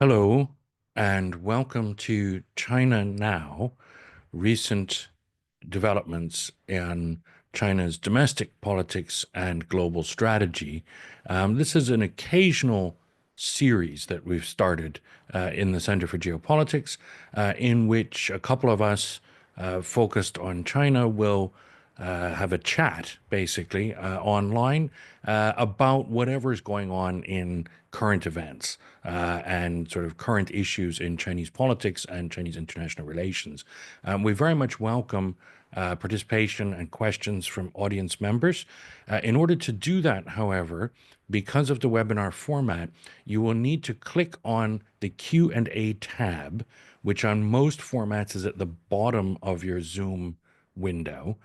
Hello, and welcome to China Now, recent developments in China's domestic politics and global strategy. This is an occasional series that we've started in the Center for Geopolitics, in which a couple of us focused on China will have a chat, basically, online about whatever is going on in current events and sort of current issues in Chinese politics and Chinese international relations. We very much welcome participation and questions from audience members. In order to do that, however, because of the webinar format, you will need to click on the Q&A tab, which on most formats is at the bottom of your Zoom window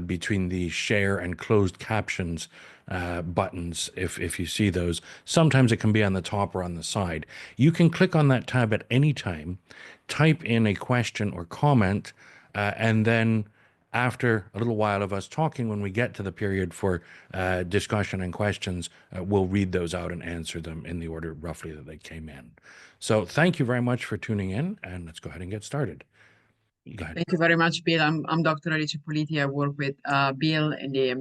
between the share and closed captions buttons, if you see those. Sometimes it can be on the top or on the side. You can click on that tab at any time, type in a question or comment, and then after a little while of us talking, when we get to the period for discussion and questions, we'll read those out and answer them in the order roughly that they came in. So thank you very much for tuning in, and let's go ahead and get started. Go ahead. Thank you very much, Bill. I'm Dr. Alice Politi. I work with Bill in the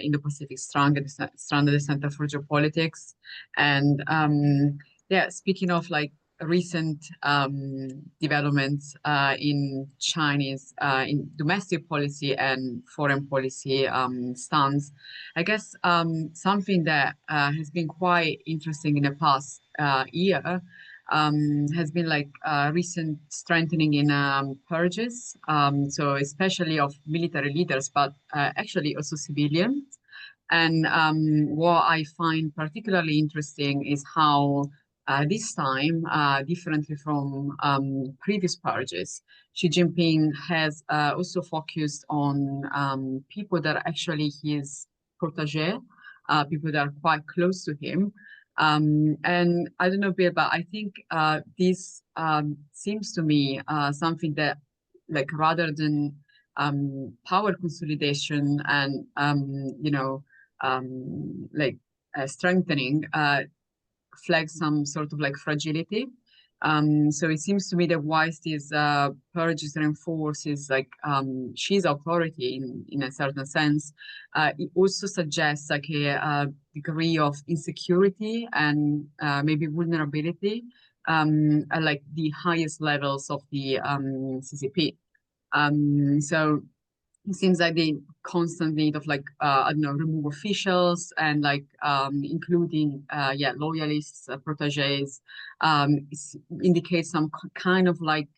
Indo-Pacific Strand at the Center for Geopolitics. And yeah, speaking of like recent developments in Chinese in domestic policy and foreign policy stance, I guess something that has been quite interesting in the past year has been like recent strengthening in purges, so especially of military leaders, but actually also civilians. And what I find particularly interesting is how this time, differently from previous purges, Xi Jinping has also focused on people that are actually his protege, people that are quite close to him. And I don't know, Bill, but I think this seems to me something that, like, rather than power consolidation and like strengthening, flags some sort of like fragility. So it seems to me that whilst these purges reinforces like Xi's authority in a certain sense, it also suggests like a degree of insecurity and maybe vulnerability at like the highest levels of the CCP. So it seems like the constant need of like I don't know, remove officials and like including loyalists, proteges, indicates some kind of like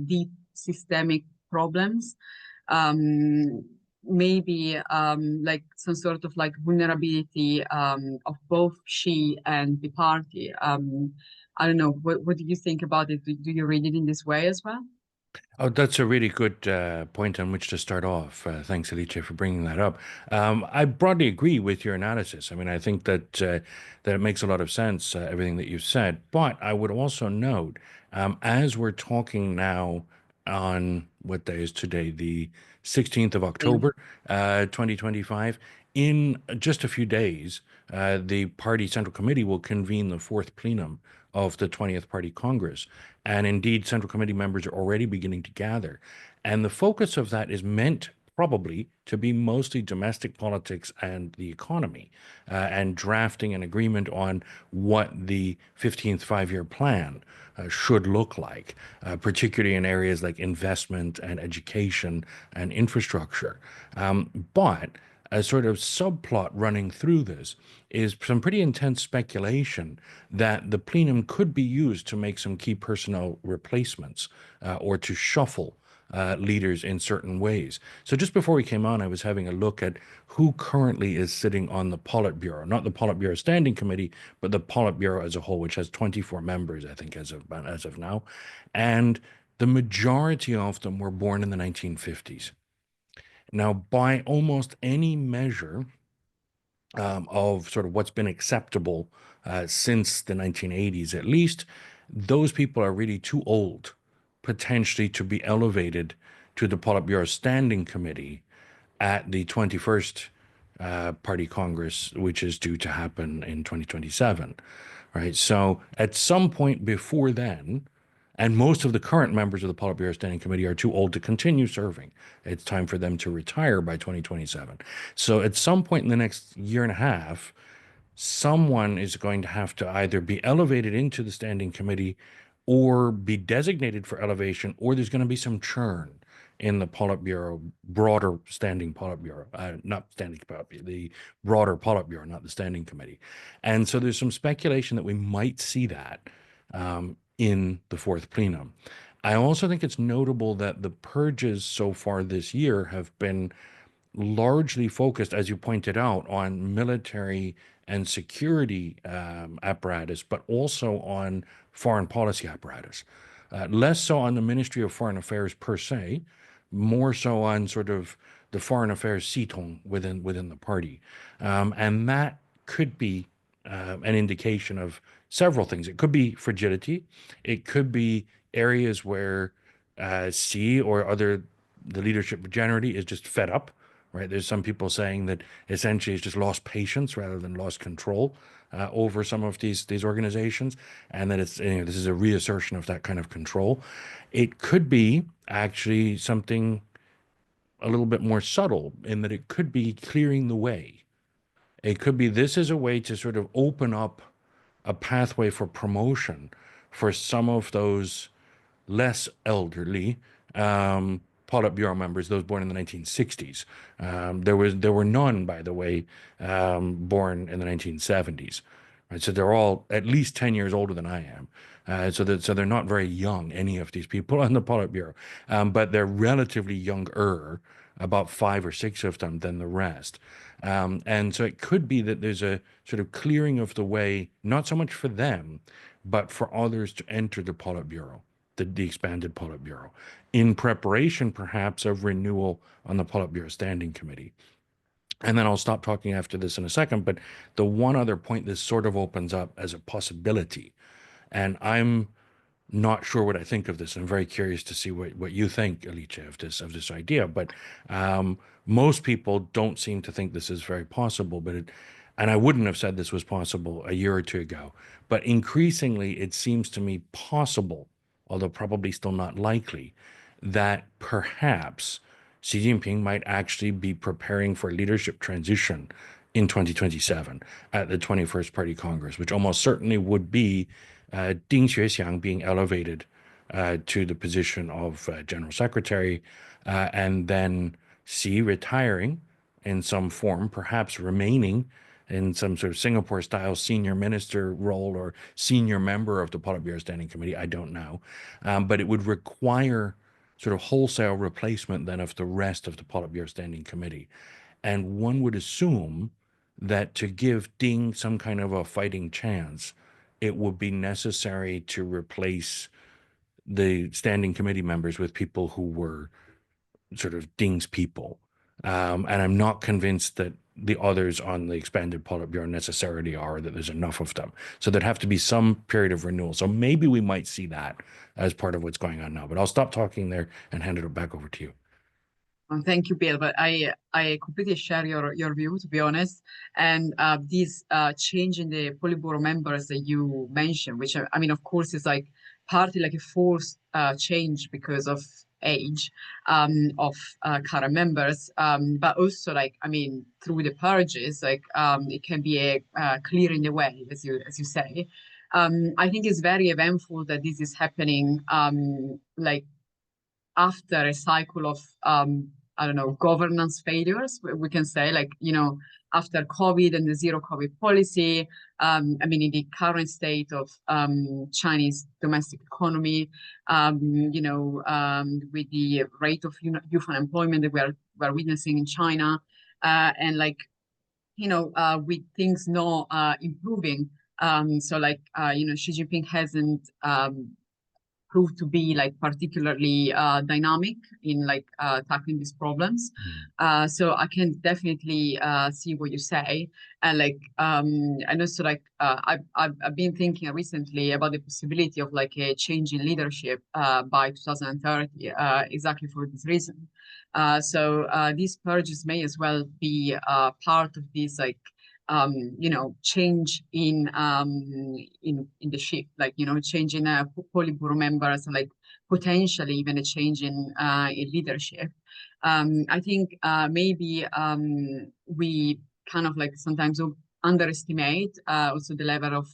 deep systemic problems. Maybe like some sort of like vulnerability of both Xi and the party. I don't know. What do you think about it? Do you read it in this way as well? Oh, that's a really good point on which to start off. Thanks, Alice, for bringing that up. I broadly agree with your analysis. I mean, I think that it makes a lot of sense, everything that you've said. But I would also note, as we're talking now on what day is today, the 16th of October, 2025, in just a few days, the party central committee will convene the fourth plenum of the 20th Party Congress. And indeed, Central Committee members are already beginning to gather. And the focus of that is meant probably to be mostly domestic politics and the economy, and drafting an agreement on what the 15th five-year plan should look like, particularly in areas like investment and education and infrastructure. But a sort of subplot running through this is some pretty intense speculation that the plenum could be used to make some key personnel replacements or to shuffle leaders in certain ways. So just before we came on, I was having a look at who currently is sitting on the Politburo, not the Politburo Standing Committee, but the Politburo as a whole, which has 24 members, I think, as of now. And the majority of them were born in the 1950s. Now, by almost any measure of sort of what's been acceptable since the 1980s, at least, those people are really too old potentially to be elevated to the Politburo Standing Committee at the 21st Party Congress, which is due to happen in 2027. right? So at some point before then, and most of the current members of the Politburo Standing Committee are too old to continue serving. It's time for them to retire by 2027. So at some point in the next year and a half, someone is going to have to either be elevated into the standing committee or be designated for elevation, or there's going to be some churn in the Politburo, broader standing Politburo, not standing Politburo, the broader Politburo, not the standing committee. And so there's some speculation that we might see that in the fourth plenum. I also think it's notable that the purges so far this year have been largely focused, as you pointed out, on military and security apparatus, but also on foreign policy apparatus. Less so on the Ministry of Foreign Affairs per se, more so on sort of the foreign affairs sitong within the party. And that could be an indication of several things. It could be fragility. It could be areas where C or the leadership generally is just fed up, right? There's some people saying that essentially it's just lost patience rather than lost control over some of these organizations, and that it's this is a reassertion of that kind of control. It could be actually something a little bit more subtle in that it could be clearing the way. It could be this is a way to sort of open up a pathway for promotion for some of those less elderly Politburo members, those born in the 1960s. There were none, by the way, born in the 1970s. Right? So they're all at least 10 years older than I am. So they're not very young, any of these people on the Politburo, but they're relatively younger, about 5 or 6 of them than the rest. And so it could be that there's a sort of clearing of the way, not so much for them, but for others to enter the Politburo, the expanded Politburo, in preparation perhaps of renewal on the Politburo Standing Committee. And then I'll stop talking after this in a second, but the one other point this sort of opens up as a possibility, and I'm not sure what I think of this. I'm very curious to see what you think, Alice, of this idea. But most people don't seem to think this is very possible. And I wouldn't have said this was possible a year or two ago. But increasingly, it seems to me possible, although probably still not likely, that perhaps Xi Jinping might actually be preparing for leadership transition in 2027 at the 21st Party Congress, which almost certainly would be Ding Xuexiang being elevated to the position of General Secretary, and then Xi retiring in some form, perhaps remaining in some sort of Singapore-style senior minister role or senior member of the Politburo Standing Committee. I don't know. But it would require sort of wholesale replacement then of the rest of the Politburo Standing Committee. And one would assume that to give Ding some kind of a fighting chance, it would be necessary to replace the standing committee members with people who were sort of Ding's people. And I'm not convinced that the others on the expanded Politburo necessarily are, that there's enough of them. So there'd have to be some period of renewal. So maybe we might see that as part of what's going on now. But I'll stop talking there and hand it back over to you. Thank you, Bill. But I completely share your view, to be honest. And this change in the Politburo members that you mentioned, which I mean, of course, is like partly like a forced change because of age of current members, but also like I mean, through the purges, like it can be a clearing the way, as you say. I think it's very eventful that this is happening, like after a cycle of I don't know, governance failures, we can say, like, you know, after COVID and the zero COVID policy, I mean, in the current state of Chinese domestic economy, you know, with the rate of youth unemployment that we're witnessing in China, and like, you know, with things not improving. So like, you know, Xi Jinping hasn't proved to be like particularly dynamic in like tackling these problems. So I can definitely see what you say, and like and also like I've been thinking recently about the possibility of like a change in leadership by 2030, exactly for this reason. So these purges may as well be part of this like change in the shift, like, change in Politburo members, like potentially even a change in leadership. I think maybe we kind of like sometimes underestimate also the level of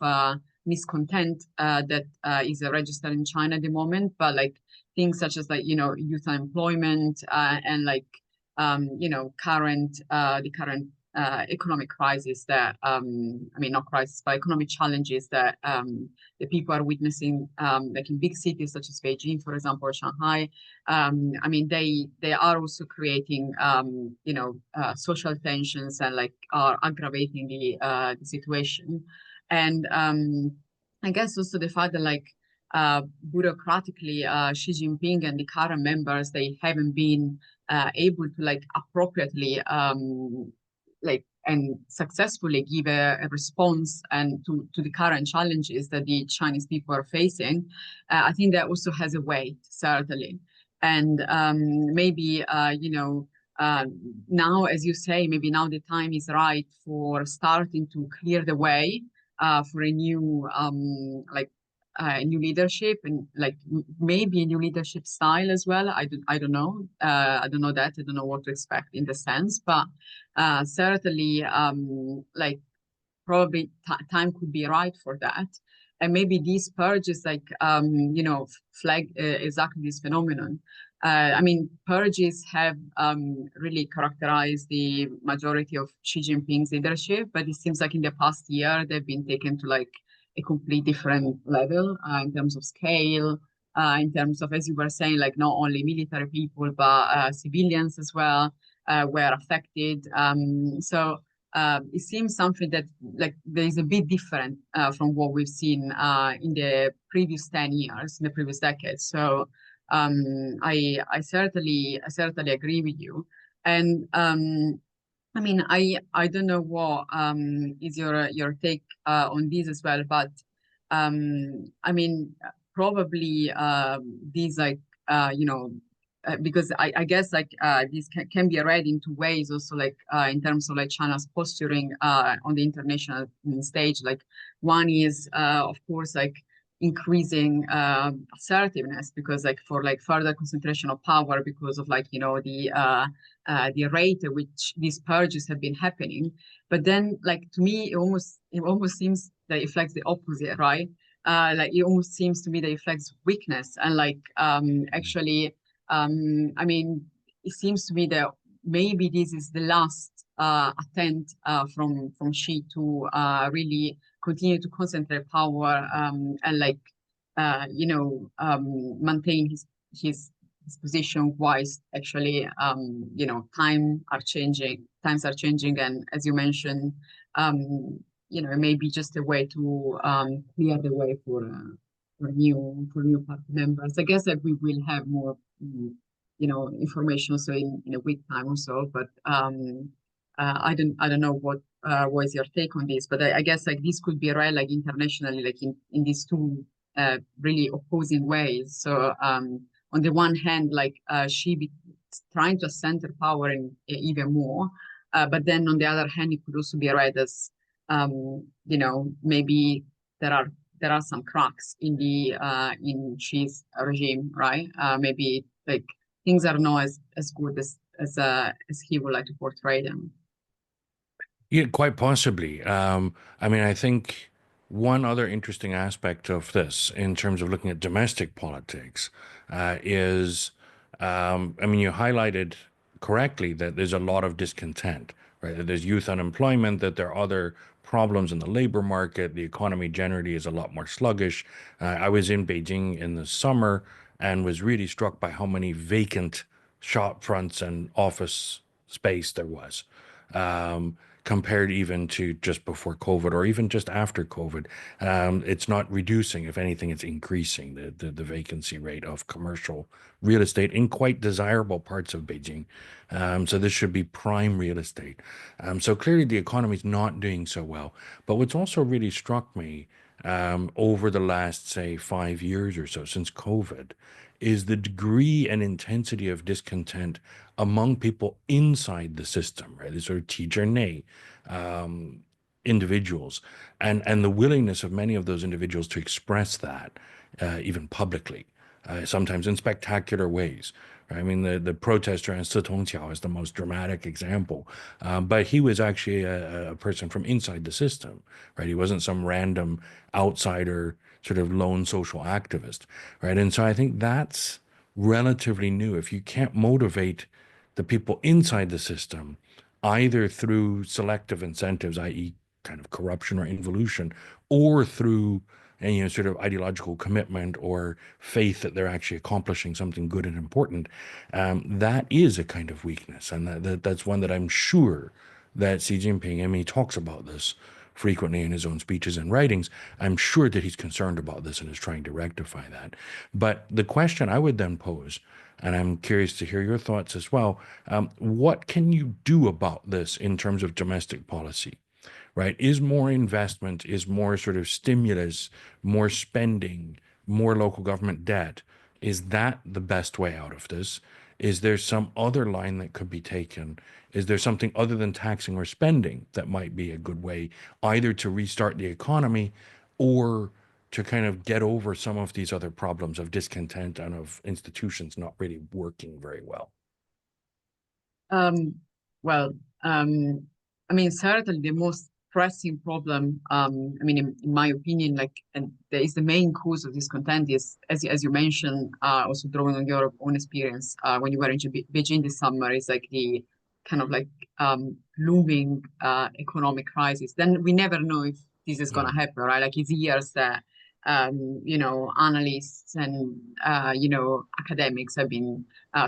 miscontent that is registered in China at the moment, but like things such as like youth unemployment and like the current economic crisis that I mean not crisis but economic challenges that the people are witnessing like in big cities such as Beijing, for example, or Shanghai. I mean they are also creating social tensions and like are aggravating the situation. And I guess also the fact that like bureaucratically Xi Jinping and the current members, they haven't been able to like appropriately like and successfully give a response and to the current challenges that the Chinese people are facing. I think that also has a weight, certainly. And maybe now, as you say, maybe now the time is right for starting to clear the way for a new new leadership and like maybe a new leadership style as well. I don't know. I don't know that. I don't know what to expect in the sense, but certainly like probably time could be right for that. And maybe these purges like flag exactly this phenomenon. I mean, purges have really characterized the majority of Xi Jinping's leadership, but it seems like in the past year they've been taken to like a complete different level in terms of scale, in terms of, as you were saying, like not only military people but civilians as well were affected. It seems something that like there is a bit different from what we've seen in the previous 10 years, in the previous decades. So I certainly agree with you. And I mean, I don't know what is your take on this as well, but I mean, probably these like because I guess like this can be read in two ways also, like in terms of like China's posturing on the international stage. Like one is of course like increasing assertiveness, because like for like further concentration of power because of like the rate at which these purges have been happening. But then like to me it almost seems that it reflects the opposite, right? Like it almost seems to me that it reflects weakness and like actually I mean, it seems to me that maybe this is the last attempt from Xi to really continue to concentrate power and like maintain his position, whilst actually times are changing, and as you mentioned, it may be just a way to clear the way for new party members. I guess that we will have more information also in a week time or so. But I don't know what is your take on this. But I guess like this could be read like internationally, like in these two really opposing ways. So on the one hand, like trying to center power in even more, but then on the other hand, it could also be read as maybe there are some cracks in the in Xi's regime, right? Maybe like things are not as good as he would like to portray them. Yeah, quite possibly. I mean, I think one other interesting aspect of this, in terms of looking at domestic politics, is, I mean, you highlighted correctly that there's a lot of discontent, right? That there's youth unemployment, that there are other problems in the labor market, the economy generally is a lot more sluggish. I was in Beijing in the summer and was really struck by how many vacant shop fronts and office space there was. Compared even to just before COVID or even just after COVID. It's not reducing. If anything, it's increasing the vacancy rate of commercial real estate in quite desirable parts of Beijing. So this should be prime real estate. So clearly the economy is not doing so well. But what's also really struck me over the last, say, 5 years or so since COVID is the degree and intensity of discontent among people inside the system, right? This sort of teacher nay, individuals, and the willingness of many of those individuals to express that, even publicly, sometimes in spectacular ways. Right? I mean, the protester and Si Tongqiao is the most dramatic example, but he was actually a person from inside the system, right? He wasn't some random outsider, sort of lone social activist, right? And so I think that's relatively new. If you can't motivate the people inside the system, either through selective incentives, i.e., kind of corruption or involution, or through and sort of ideological commitment or faith that they're actually accomplishing something good and important, that is a kind of weakness, and that's one that I'm sure that Xi Jinping, I mean, he talks about this frequently in his own speeches and writings. I'm sure that he's concerned about this and is trying to rectify that. But the question I would then pose, and I'm curious to hear your thoughts as well, what can you do about this in terms of domestic policy? Right? Is more investment, is more sort of stimulus, more spending, more local government debt, is that the best way out of this? Is there some other line that could be taken? Is there something other than taxing or spending that might be a good way, either to restart the economy or to kind of get over some of these other problems of discontent and of institutions not really working very well? Um, well, I mean, certainly the most pressing problem, I mean, in my opinion, like, and there is the main cause of discontent is, as you mentioned, also drawing on your own experience when you were in Beijing this summer, is like the kind of like looming economic crisis. Then we never know if this is going to happen, right? Like it's years that you know, analysts and you know, academics have been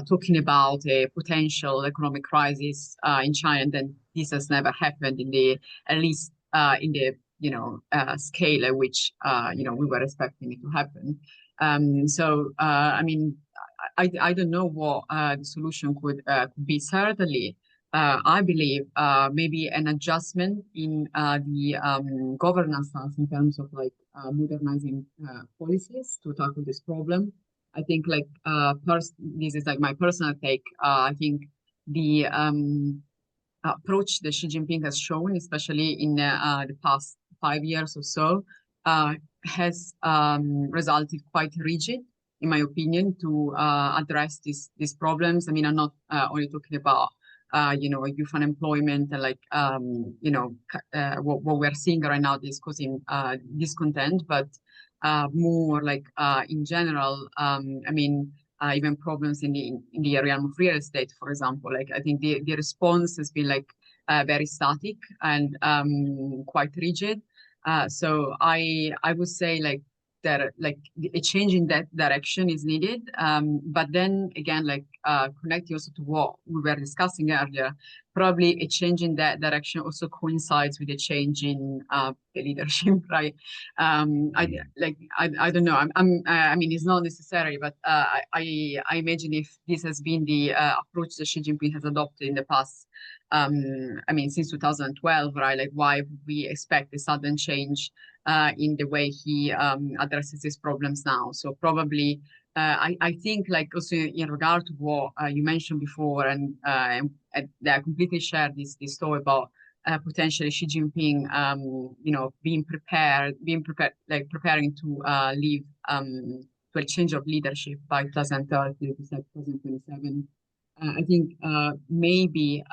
talking about a potential economic crisis in China, and then this has never happened in the, at least in the, you know, scale at which you know, we were expecting it to happen. So I mean, I don't know what the solution could be. Certainly, I believe maybe an adjustment in the governance stance in terms of like modernizing policies to tackle this problem. I think like this is like my personal take. I think the approach that Xi Jinping has shown, especially in the past 5 years or so, has resulted quite rigid, in my opinion, to address these problems. I mean, I'm not only talking about you know, youth unemployment and like you know, what we're seeing right now is causing discontent, but more like in general. I mean, even problems in the realm of real estate, for example. Like I think the response has been like very static and quite rigid. So I would say like that like a change in that direction is needed. But then again, like connecting also to what we were discussing earlier, probably a change in that direction also coincides with a change in the leadership, right? I don't know. I mean, it's not necessary, but I imagine if this has been the approach that Xi Jinping has adopted in the past, I mean, since 2012, right? Like, why would we expect a sudden change in the way he addresses these problems now? So probably, I think, like also in regard to what you mentioned before, and I completely share this thought about potentially Xi Jinping, you know, being prepared, like preparing to leave to a change of leadership by 2030 to 2027. I think maybe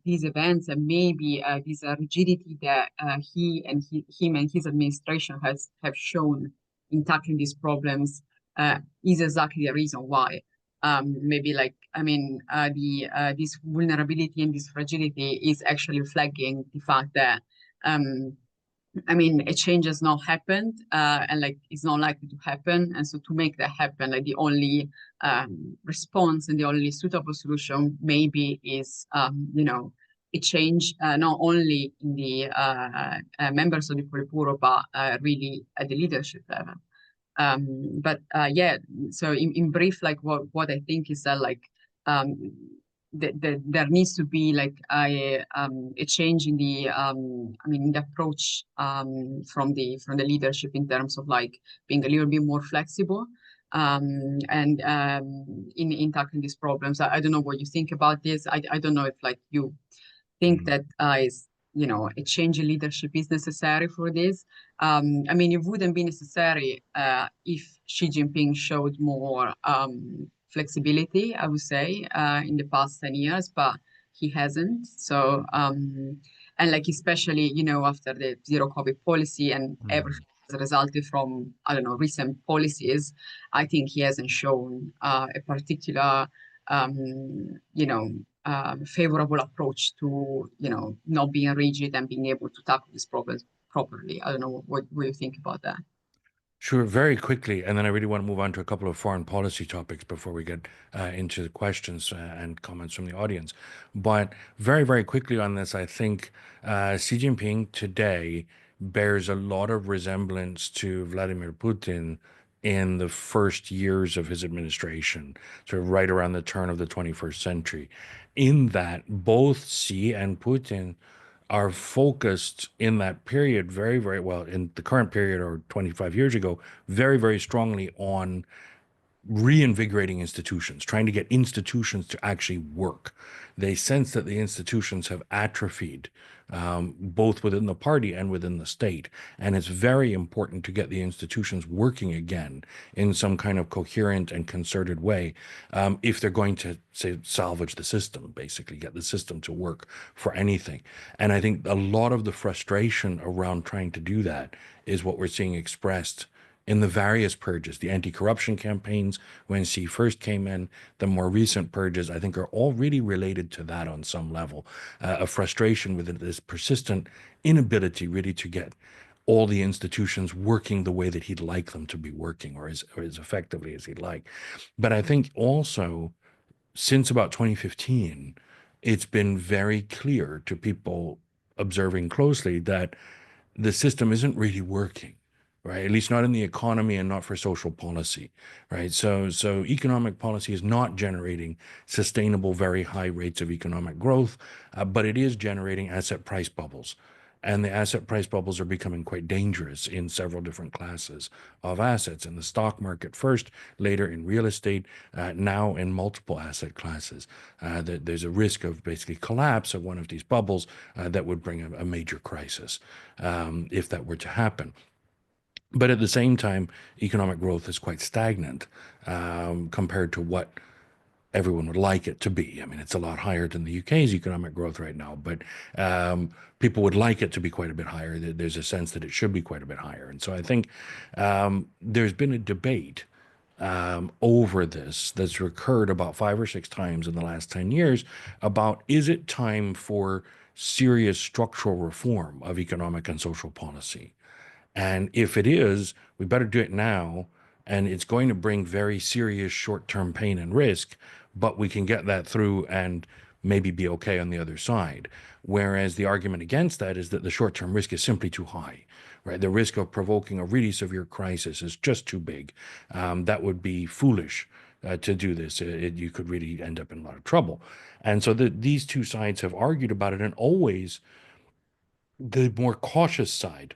these events and maybe this rigidity that him and his administration have shown in tackling these problems is exactly the reason why. Maybe like, I mean, this vulnerability and this fragility is actually flagging the fact that I mean, a change has not happened, and like it's not likely to happen. And so to make that happen, like the only response and the only suitable solution maybe is, you know, a change not only in the members of the Politburo, but really at the leadership level. But yeah, so in brief, like what I think is that like there needs to be like a change in the I mean, in the approach from the leadership in terms of like being a little bit more flexible and in tackling these problems. I don't know what you think about this. I don't know if like you think that is a change in leadership is necessary for this. I mean, it wouldn't be necessary if Xi Jinping showed more flexibility, I would say, in the past 10 years, but he hasn't. So, and like especially, after the zero COVID policy and everything has resulted from, I don't know, recent policies, I think he hasn't shown a particular, favorable approach to, not being rigid and being able to tackle these problems properly. I don't know what you think about that. Sure, very quickly, and then I really want to move on to a couple of foreign policy topics before we get into the questions and comments from the audience. But very, very quickly on this, I think Xi Jinping today bears a lot of resemblance to Vladimir Putin in the first years of his administration, sort of right around the turn of the 21st century, in that both Xi and Putin are focused in that period very, very well, in the current period or 25 years ago, very, very strongly on reinvigorating institutions, trying to get institutions to actually work. They sense that the institutions have atrophied, both within the party and within the state. And it's very important to get the institutions working again in some kind of coherent and concerted way, if they're going to, say, salvage the system, basically, get the system to work for anything. And I think a lot of the frustration around trying to do that is what we're seeing expressed in the various purges, the anti-corruption campaigns when Xi first came in, the more recent purges, I think are all really related to that on some level. A frustration with this persistent inability really to get all the institutions working the way that he'd like them to be working, or as effectively as he'd like. But I think also since about 2015, it's been very clear to people observing closely that the system isn't really working, right? At least not in the economy and not for social policy, right? So economic policy is not generating sustainable, very high rates of economic growth, but it is generating asset price bubbles. And the asset price bubbles are becoming quite dangerous in several different classes of assets, in the stock market first, later in real estate, now in multiple asset classes. There's a risk of basically collapse of one of these bubbles that would bring a major crisis, if that were to happen. But at the same time, economic growth is quite stagnant, compared to what everyone would like it to be. I mean, it's a lot higher than the UK's economic growth right now, but people would like it to be quite a bit higher. There's a sense that it should be quite a bit higher. And so I think there's been a debate over this that's recurred about 5 or 6 times in the last 10 years about, is it time for serious structural reform of economic and social policy? And if it is, we better do it now. And it's going to bring very serious short-term pain and risk, but we can get that through and maybe be okay on the other side. Whereas the argument against that is that the short-term risk is simply too high, right? The risk of provoking a really severe crisis is just too big. That would be foolish to do this. You could really end up in a lot of trouble. And so these two sides have argued about it, and always the more cautious side,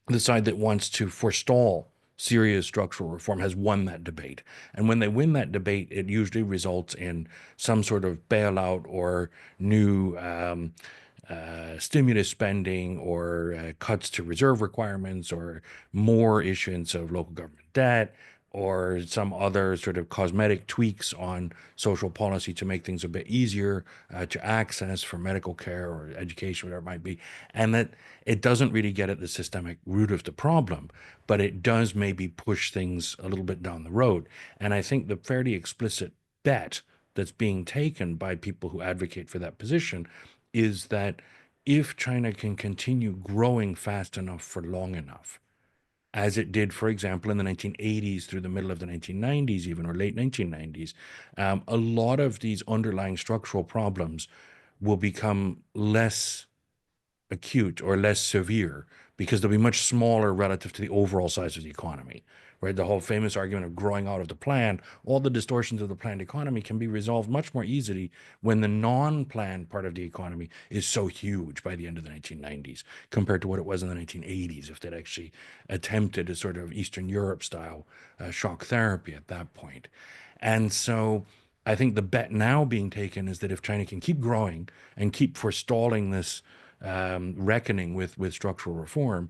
the side that wants to forestall serious structural reform, has won that debate. And when they win that debate, it usually results in some sort of bailout or new stimulus spending, or cuts to reserve requirements, or more issuance of local government debt, or some other sort of cosmetic tweaks on social policy to make things a bit easier to access for medical care or education, whatever it might be. And that it doesn't really get at the systemic root of the problem, but it does maybe push things a little bit down the road. And I think the fairly explicit bet that's being taken by people who advocate for that position is that if China can continue growing fast enough for long enough, as it did, for example, in the 1980s through the middle of the 1990s, even, or late 1990s, a lot of these underlying structural problems will become less acute or less severe because they'll be much smaller relative to the overall size of the economy, right? The whole famous argument of growing out of the plan, all the distortions of the planned economy can be resolved much more easily when the non-planned part of the economy is so huge by the end of the 1990s compared to what it was in the 1980s, if they'd actually attempted a sort of Eastern Europe style shock therapy at that point. And so I think the bet now being taken is that if China can keep growing and keep forestalling this reckoning with structural reform,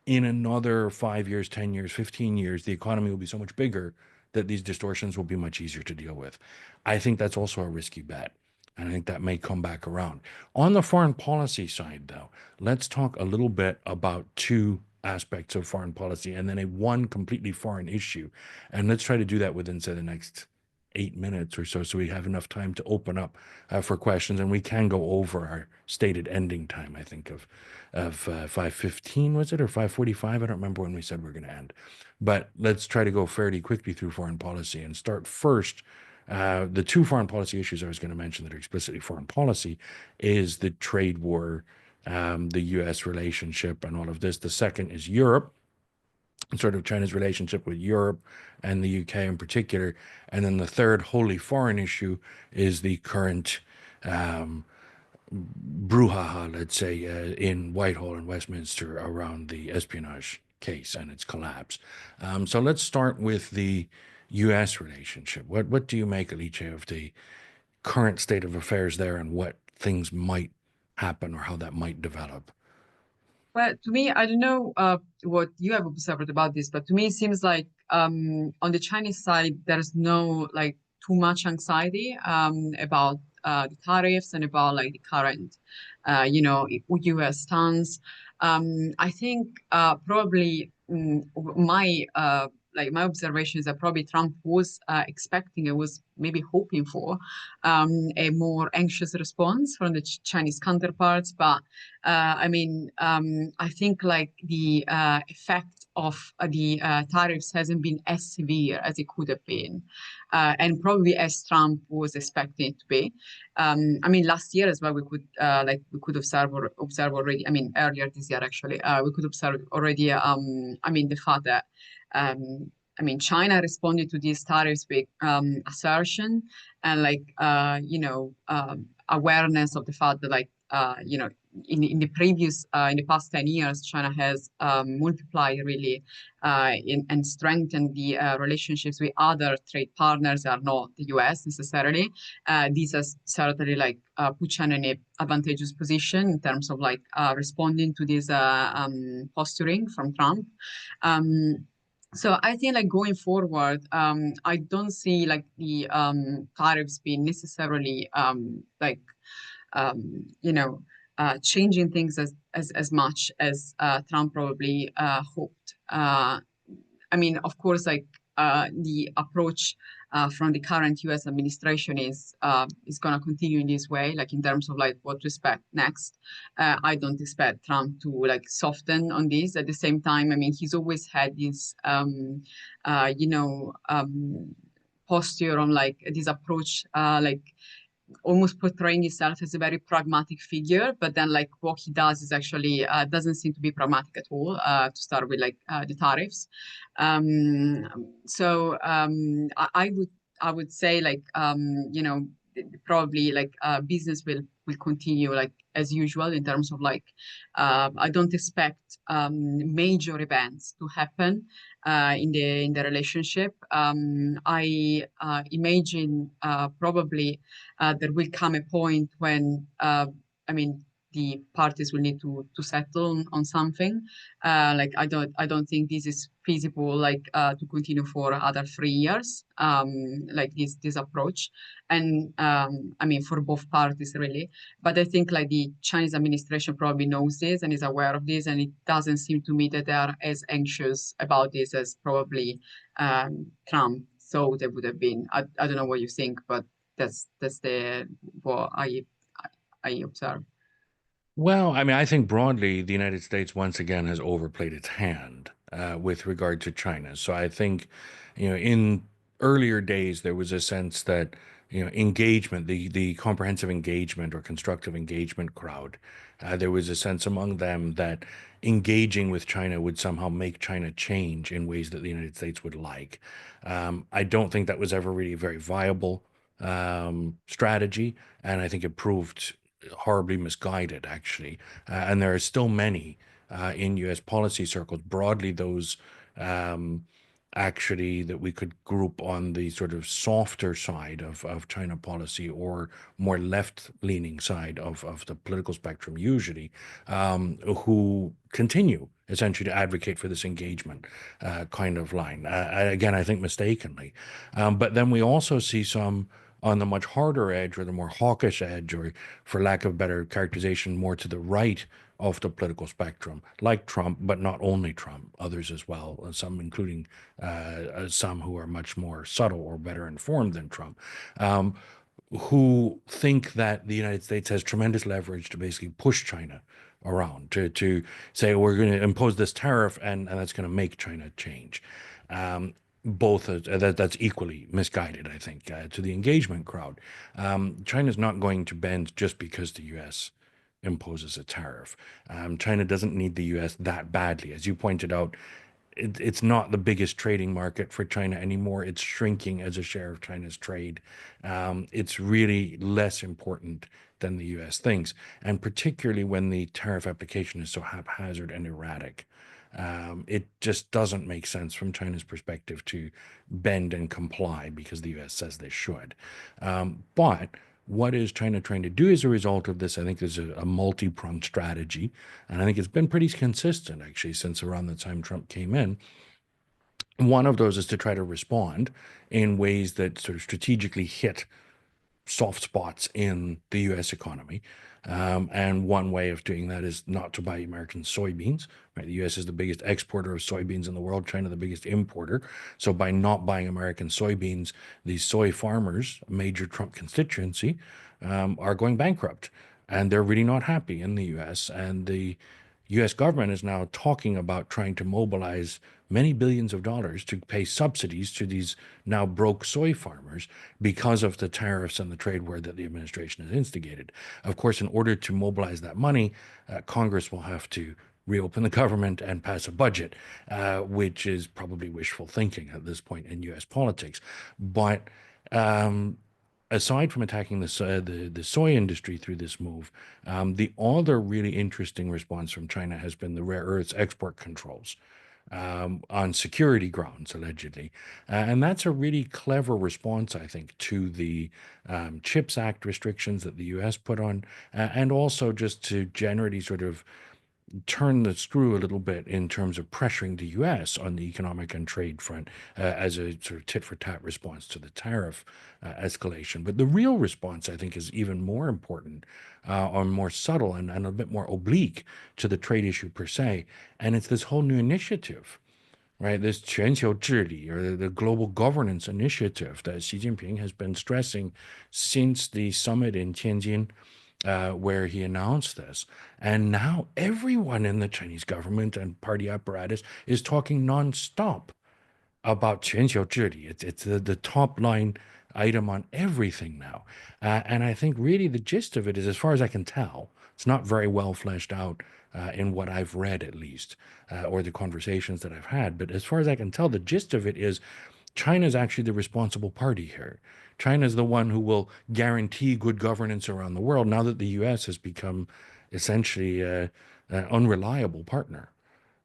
in another 5 years, 10 years, 15 years, the economy will be so much bigger that these distortions will be much easier to deal with. I think that's also a risky bet. And I think that may come back around. On the foreign policy side, though, let's talk a little bit about two aspects of foreign policy and then one completely foreign issue. And let's try to do that within, say, the next 8 minutes or so we have enough time to open up for questions. And we can go over our stated ending time, I think, of 5:15, was it, or 5:45? I don't remember when we said we are going to end. But let's try to go fairly quickly through foreign policy and start first. The two foreign policy issues I was going to mention that are explicitly foreign policy is the trade war, the U.S. relationship, and all of this. The second is Europe, sort of China's relationship with Europe and the UK in particular. And then the third wholly foreign issue is the current brouhaha, let's say, in Whitehall and Westminster around the espionage case and its collapse. So let's start with the U.S. relationship. What do you make, Alice, of the current state of affairs there and what things might happen or how that might develop? Well, to me, I don't know what you have observed about this, but to me, it seems like on the Chinese side, there's no like too much anxiety about the tariffs and about like the current, U.S. stance. I think probably my observation is that probably Trump was expecting and was maybe hoping for a more anxious response from the Chinese counterparts, but I think like the effect of the tariffs hasn't been as severe as it could have been, and probably as Trump was expecting it to be. Last year as well, we could observe already. Earlier this year actually, we could observe already. The fact that. China responded to these tariffs with assertion and awareness of the fact that in the past 10 years, China has multiplied really and strengthened the relationships with other trade partners that are not the US necessarily. This has certainly put China in an advantageous position in terms of responding to this posturing from Trump. So I think going forward, I don't see the tariffs being necessarily changing things as much as Trump probably hoped. Of course, the approach from the current U.S. administration is going to continue in this way, in terms of what to expect next. I don't expect Trump to soften on this. At the same time, he's always had this, posture on this approach, almost portraying himself as a very pragmatic figure, but then what he does is actually doesn't seem to be pragmatic at all, to start with the tariffs. I would say probably business will continue as usual in terms of I don't expect major events to happen in the relationship. I imagine probably there will come a point when the parties will need to settle on something. I don't think this is feasible to continue for other 3 years, this approach, and for both parties really. But I think the Chinese administration probably knows this and is aware of this, and it doesn't seem to me that they are as anxious about this as probably Trump thought they would have been. I don't know what you think, but that's what I observe. Well, I think broadly the United States once again has overplayed its hand with regard to China. So I think, in earlier days there was a sense that, engagement, the comprehensive engagement or constructive engagement crowd, there was a sense among them that engaging with China would somehow make China change in ways that the United States would like. I don't think that was ever really a very viable strategy, and I think it proved horribly misguided, actually. And there are still many in U.S. policy circles, broadly those actually that we could group on the sort of softer side of China policy or more left-leaning side of the political spectrum usually, who continue essentially to advocate for this engagement kind of line. Again, I think mistakenly. But then we also see some on the much harder edge or the more hawkish edge, or for lack of better characterization, more to the right of the political spectrum, like Trump, but not only Trump, others as well, some including some who are much more subtle or better informed than Trump, um, who think that the United States has tremendous leverage to basically push China around, to say we're going to impose this tariff and that's going to make China change. Um, both that's equally misguided, I think, to the engagement crowd. China's not going to bend just because the U.S. imposes a tariff. China doesn't need the U.S. that badly, as you pointed out. It's not the biggest trading market for China anymore. It's shrinking as a share of China's trade. It's really less important than the U.S. thinks, and particularly when the tariff application is so haphazard and erratic. It just doesn't make sense from China's perspective to bend and comply because the U.S. says they should. But what is China trying to do as a result of this? I think there's a multi-pronged strategy, and I think it's been pretty consistent actually since around the time Trump came in. One of those is to try to respond in ways that sort of strategically hit soft spots in the U.S. economy. And one way of doing that is not to buy American soybeans. Right? The U.S. is the biggest exporter of soybeans in the world, China the biggest importer. So by not buying American soybeans, these soy farmers, a major Trump constituency, are going bankrupt. And they're really not happy in the U.S. And the U.S. government is now talking about trying to mobilize many billions of dollars to pay subsidies to these now broke soy farmers because of the tariffs and the trade war that the administration has instigated. Of course, in order to mobilize that money, Congress will have to reopen the government and pass a budget, which is probably wishful thinking at this point in U.S. politics. But aside from attacking the soy industry through this move, the other really interesting response from China has been the rare earths export controls on security grounds, allegedly. And that's a really clever response, I think, to the CHIPS Act restrictions that the US put on, and also just to generally sort of turn the screw a little bit in terms of pressuring the U.S. on the economic and trade front as a sort of tit for tat response to the tariff escalation. But the real response, I think, is even more important or more subtle and a bit more oblique to the trade issue per se. And it's this whole new initiative, right? This 全球治理 or the global governance initiative that Xi Jinping has been stressing since the summit in Tianjin, where he announced this. And now everyone in the Chinese government and party apparatus is talking nonstop about 全球治理. It's the top line item on everything now. And I think really the gist of it is, as far as I can tell, it's not very well fleshed out in what I've read at least, or the conversations that I've had. But as far as I can tell, the gist of it is China's actually the responsible party here. China's the one who will guarantee good governance around the world now that the U.S. has become essentially an unreliable partner,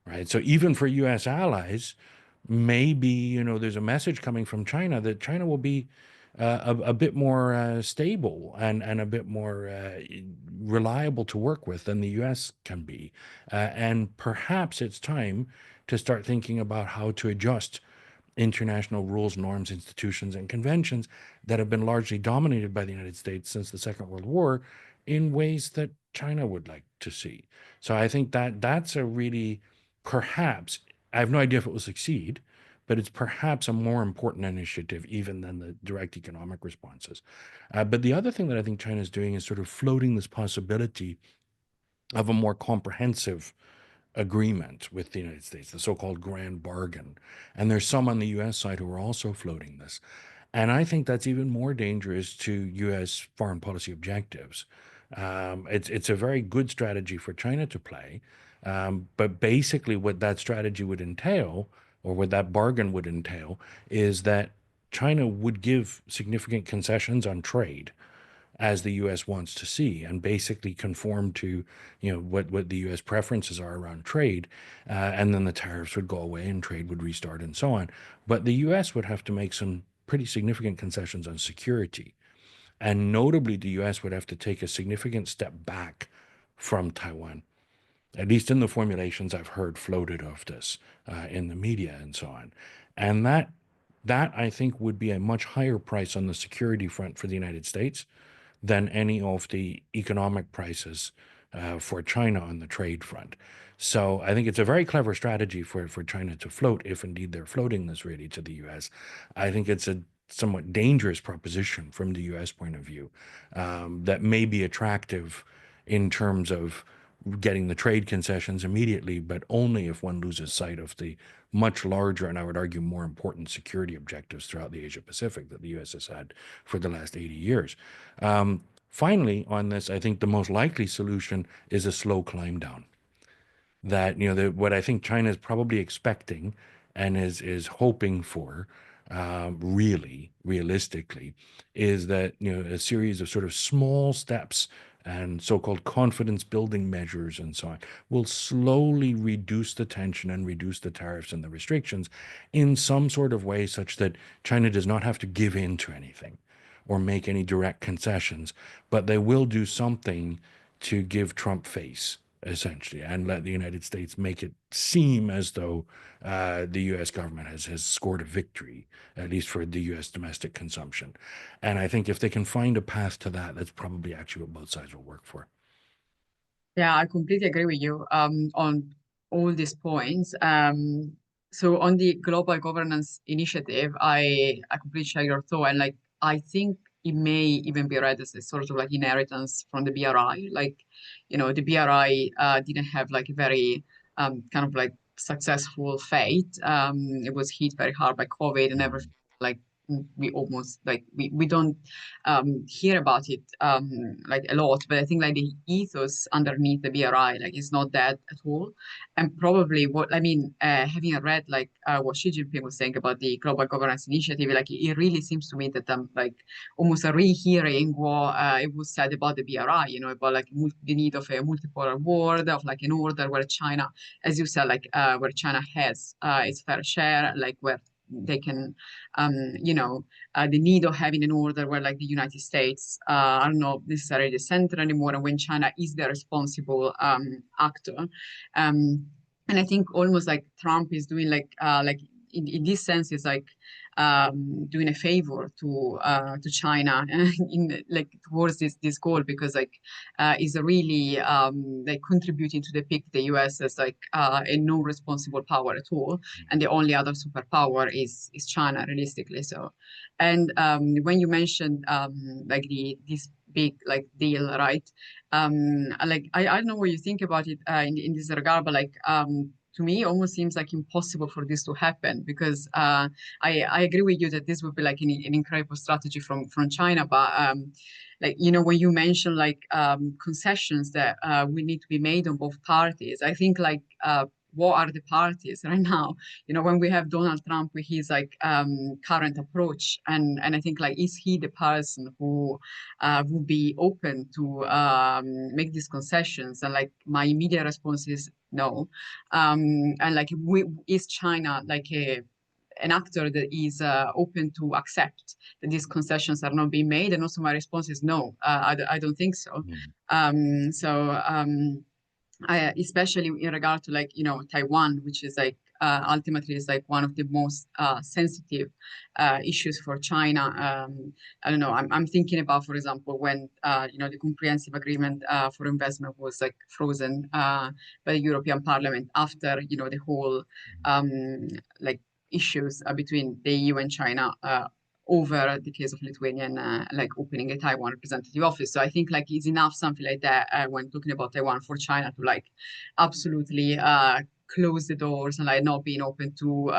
right? So even for U.S. allies, maybe there's a message coming from China that China will be a bit more stable and a bit more reliable to work with than the U.S. can be, and perhaps it's time to start thinking about how to adjust international rules, norms, institutions, and conventions that have been largely dominated by the United States since the Second World War in ways that China would like to see. So I think that that's a really, perhaps, I have no idea if it will succeed, but it's perhaps a more important initiative even than the direct economic responses. But the other thing that I think China is doing is sort of floating this possibility of a more comprehensive agreement with the United States, the so-called grand bargain. And there's some on the US side who are also floating this. And I think that's even more dangerous to US foreign policy objectives. It's a very good strategy for China to play. But basically, what that strategy would entail, or what that bargain would entail, is that China would give significant concessions on trade, as the U.S. wants to see, and basically conform to, what the U.S. preferences are around trade, and then the tariffs would go away and trade would restart and so on. But the U.S. would have to make some pretty significant concessions on security, and notably, the U.S. would have to take a significant step back from Taiwan, at least in the formulations I've heard floated of this in the media and so on. And that I think would be a much higher price on the security front for the United States than any of the economic prices for China on the trade front. So I think it's a very clever strategy for China to float, if indeed they're floating this really to the U.S. I think it's a somewhat dangerous proposition from the U.S. point of view, that may be attractive in terms of getting the trade concessions immediately, but only if one loses sight of the much larger, and I would argue more important, security objectives throughout the Asia Pacific that the U.S. has had for the last 80 years. Finally, on this, I think the most likely solution is a slow climb down. That, what I think China is probably expecting and is hoping for, really realistically, is that, a series of sort of small steps and so-called confidence building measures and so on will slowly reduce the tension and reduce the tariffs and the restrictions in some sort of way such that China does not have to give in to anything or make any direct concessions, but they will do something to give Trump face, essentially, and let the United States make it seem as though the U.S. government has scored a victory, at least for the U.S. domestic consumption. And I think if they can find a path to that, that's probably actually what both sides will work for. Yeah, I completely agree with you on all these points. So on the global governance initiative, I completely share your thought, and like I think it may even be read as a sort of like inheritance from the BRI. Like, the BRI didn't have like a very kind of like successful fate. It was hit very hard by COVID and everything. Like we almost like we don't hear about it like a lot, but I think like the ethos underneath the BRI like is not that at all. And probably what I mean, having read like what Xi Jinping was saying about the global governance initiative, like it really seems to me that I'm like almost rehearing what it was said about the BRI, about like the need of a multipolar world, of like an order where China, as you said, like where China has its fair share, like where they can, the need of having an order where like the United States are not necessarily the center anymore, and when China is the responsible actor. And I think almost like Trump is doing like in this sense is like doing a favor to China in like towards this goal, because like is really like contributing to depict the US as like a non-responsible power at all, and the only other superpower is China realistically. So, and when you mentioned like this big like deal, right? Like I don't know what you think about it in this regard, but like to me, it almost seems like impossible for this to happen, because I agree with you that this would be like an incredible strategy from China, but like when you mention like concessions that will need to be made on both parties, I think like what are the parties right now? When we have Donald Trump with his like current approach, and I think like is he the person who would be open to make these concessions? And like my immediate response is no. And like is China like an actor that is open to accept that these concessions are not being made? And also my response is no, I don't think so. Especially in regard to like Taiwan, which is like ultimately is like one of the most sensitive issues for China. I don't know. I'm thinking about, for example, when the comprehensive agreement for investment was like frozen by the European Parliament after the whole like issues between the EU and China over the case of Lithuanian like opening a Taiwan representative office. So I think like it's enough something like that when talking about Taiwan for China to like absolutely close the doors and like not being open to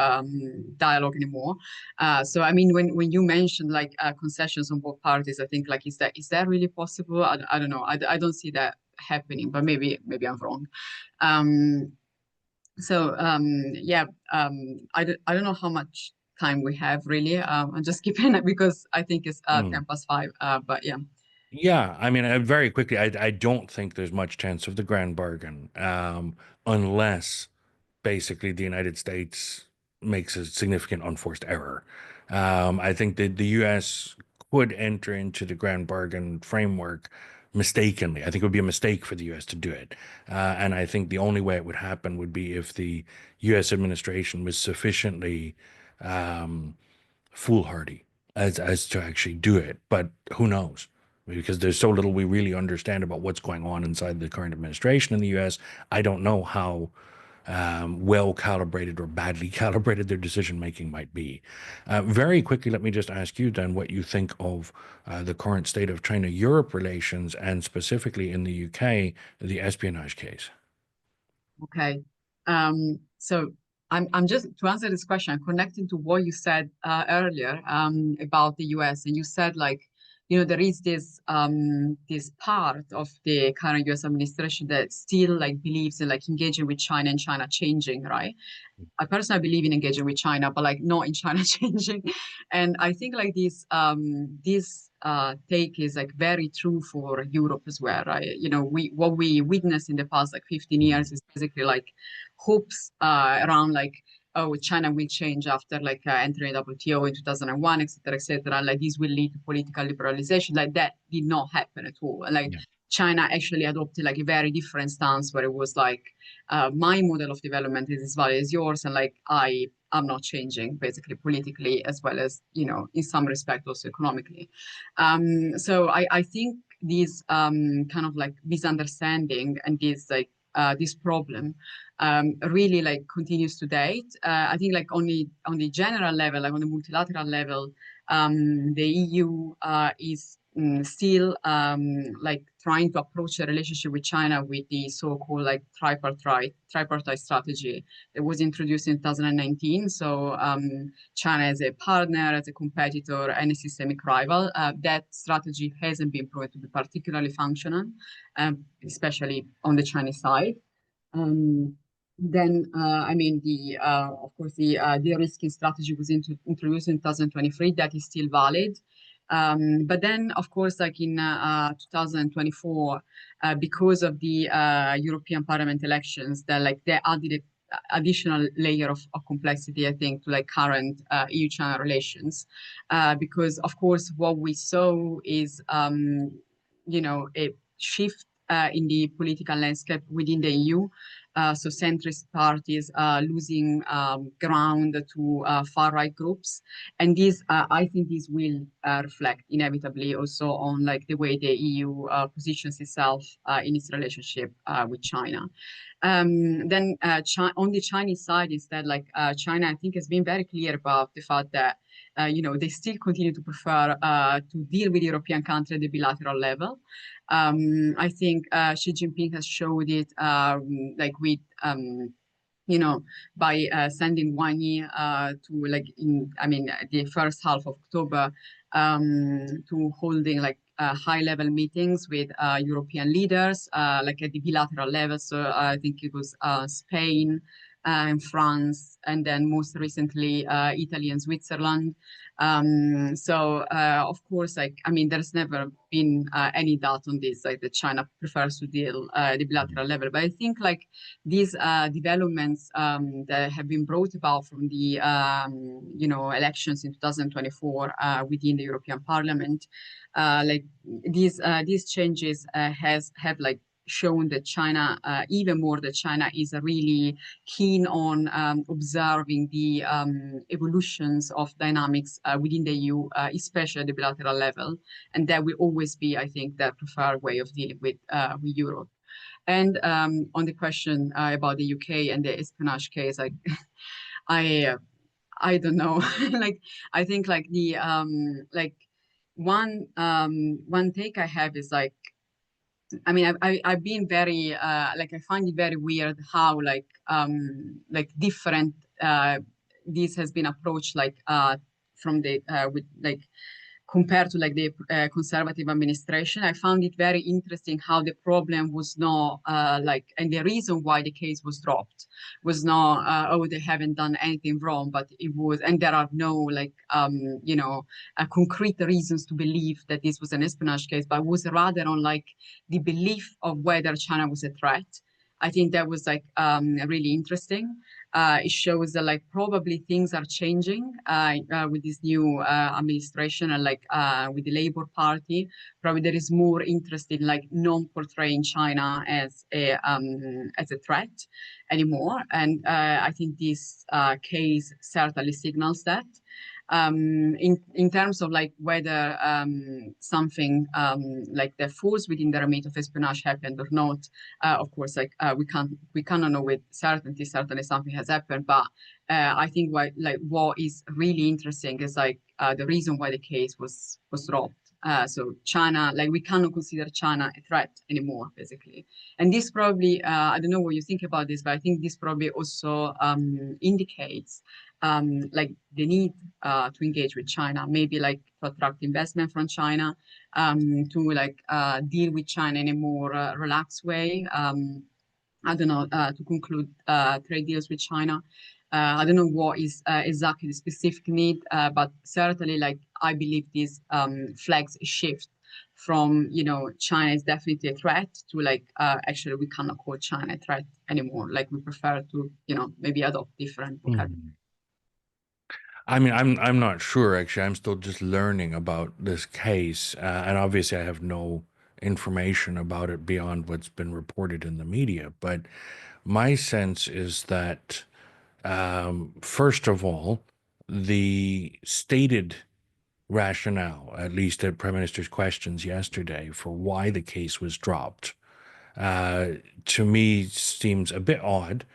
dialogue anymore. So I mean, when you mentioned like concessions on both parties, I think like is that really possible? I don't know. I don't see that happening, but maybe I'm wrong. I don't know how much time we have really. I'm just keeping it because I think it's 5:10. But yeah. Yeah, I mean, very quickly, I don't think there's much chance of the grand bargain, unless basically the United States makes a significant unforced error. I think that the U.S. could enter into the grand bargain framework mistakenly. I think it would be a mistake for the U.S. to do it. And I think the only way it would happen would be if the U.S. administration was sufficiently um, foolhardy as to actually do it. But who knows? Because there's so little we really understand about what's going on inside the current administration in the U.S. I don't know how well calibrated or badly calibrated their decision making might be. Very quickly, let me just ask you then what you think of the current state of China-Europe relations, and specifically in the UK, the espionage case. Okay. So I'm just to answer this question, I'm connecting to what you said earlier about the US, and you said like, there is this part of the current US administration that still like believes in like engaging with China and China changing, right? I personally believe in engaging with China, but like not in China changing. And I think like this take is like very true for Europe as well, right? What we witnessed in the past like 15 Mm. years is basically like hopes around like, oh, China will change after like entering WTO in 2001, et cetera, et cetera. Like this will lead to political liberalization. Like that did not happen at all. And like Yeah. China actually adopted like a very different stance where it was like, my model of development is as valid as yours, and like I'm not changing basically politically as well as in some respect also economically. So I think this kind of like misunderstanding and this problem really like continues to date. I think like only on the general level, like on the multilateral level, the EU is still like trying to approach a relationship with China with the so-called like tripartite strategy that was introduced in 2019. So China as a partner, as a competitor, and a systemic rival. That strategy hasn't been proven to be particularly functional, especially on the Chinese side. Um, then, I mean, of course, the de-risking strategy was introduced in 2023. That is still valid. But then, of course, like in 2024, because of the European Parliament elections, that like they added a additional layer of complexity, I think, to like current EU-China relations, because of course what we saw is a shift in the political landscape within the EU. So centrist parties losing ground to far-right groups, and this I think this will reflect inevitably also on like the way the EU positions itself in its relationship with China. Then on the Chinese side is that like China, I think, has been very clear about the fact that they still continue to prefer to deal with European countries at the bilateral level. I think Xi Jinping has showed it like with you know, by sending Wang Yi to like I mean, the first half of October to holding like high-level meetings with European leaders, like at the bilateral level. So I think it was Spain and France, and then most recently Italy and Switzerland. So of course, like I mean, there's never been any doubt on this, like that China prefers to deal the bilateral level. But I think like these developments that have been brought about from the elections in 2024 within the European Parliament, like these changes have like shown that China, even more that China is really keen on observing the evolutions of dynamics within the EU, especially at the bilateral level, and that will always be, I think, the preferred way of dealing with Europe. And on the question about the UK and the espionage case, like I I don't know, like I think like the like one take I have is like I mean I've been very like I find it very weird how like different this has been approached like from the with like compared to like the conservative administration. I found it very interesting how the problem was not and the reason why the case was dropped was not, oh, they haven't done anything wrong, but it was, and there are no concrete reasons to believe that this was an espionage case, but was rather on like the belief of whether China was a threat. I think that was like really interesting. It shows that like probably things are changing with this new administration and like with the Labour Party. Probably there is more interest in like non-portraying China as a threat anymore, and I think this case certainly signals that. In terms of like whether something like that falls within the remit of espionage happened or not, of course, like we cannot know with certainty. Certainly, something has happened, but I think what is really interesting is like the reason why the case was dropped. So China, like we cannot consider China a threat anymore, basically. And this probably, I don't know what you think about this, but I think this probably also indicates like the need to engage with China, maybe like to attract investment from China, to like deal with China in a more relaxed way. I don't know, to conclude trade deals with China. I don't know what is exactly the specific need, but certainly, like I believe this flags a shift from China is definitely a threat to like actually we cannot call China a threat anymore. Like we prefer to maybe adopt different vocabulary. Mhm. I mean, I'm not sure actually. I'm still just learning about this case, and obviously I have no information about it beyond what's been reported in the media. But my sense is that, first of all, the stated rationale, at least at Prime Minister's questions yesterday, for why the case was dropped, uh, to me seems a bit odd,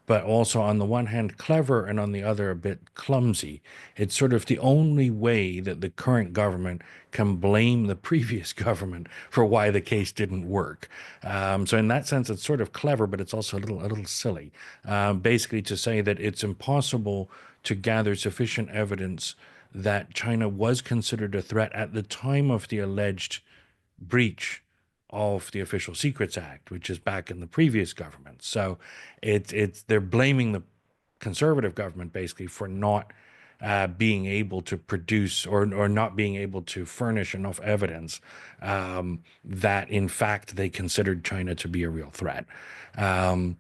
but also on the one hand clever and on the other a bit clumsy. It's sort of the only way that the current government can blame the previous government for why the case didn't work. So in that sense, it's sort of clever, but it's also a little silly. Basically, to say that it's impossible to gather sufficient evidence that China was considered a threat at the time of the alleged breach of the Official Secrets Act, which is back in the previous government. So it's they're blaming the conservative government basically for not being able to produce or not being able to furnish enough evidence that in fact they considered China to be a real threat. Um,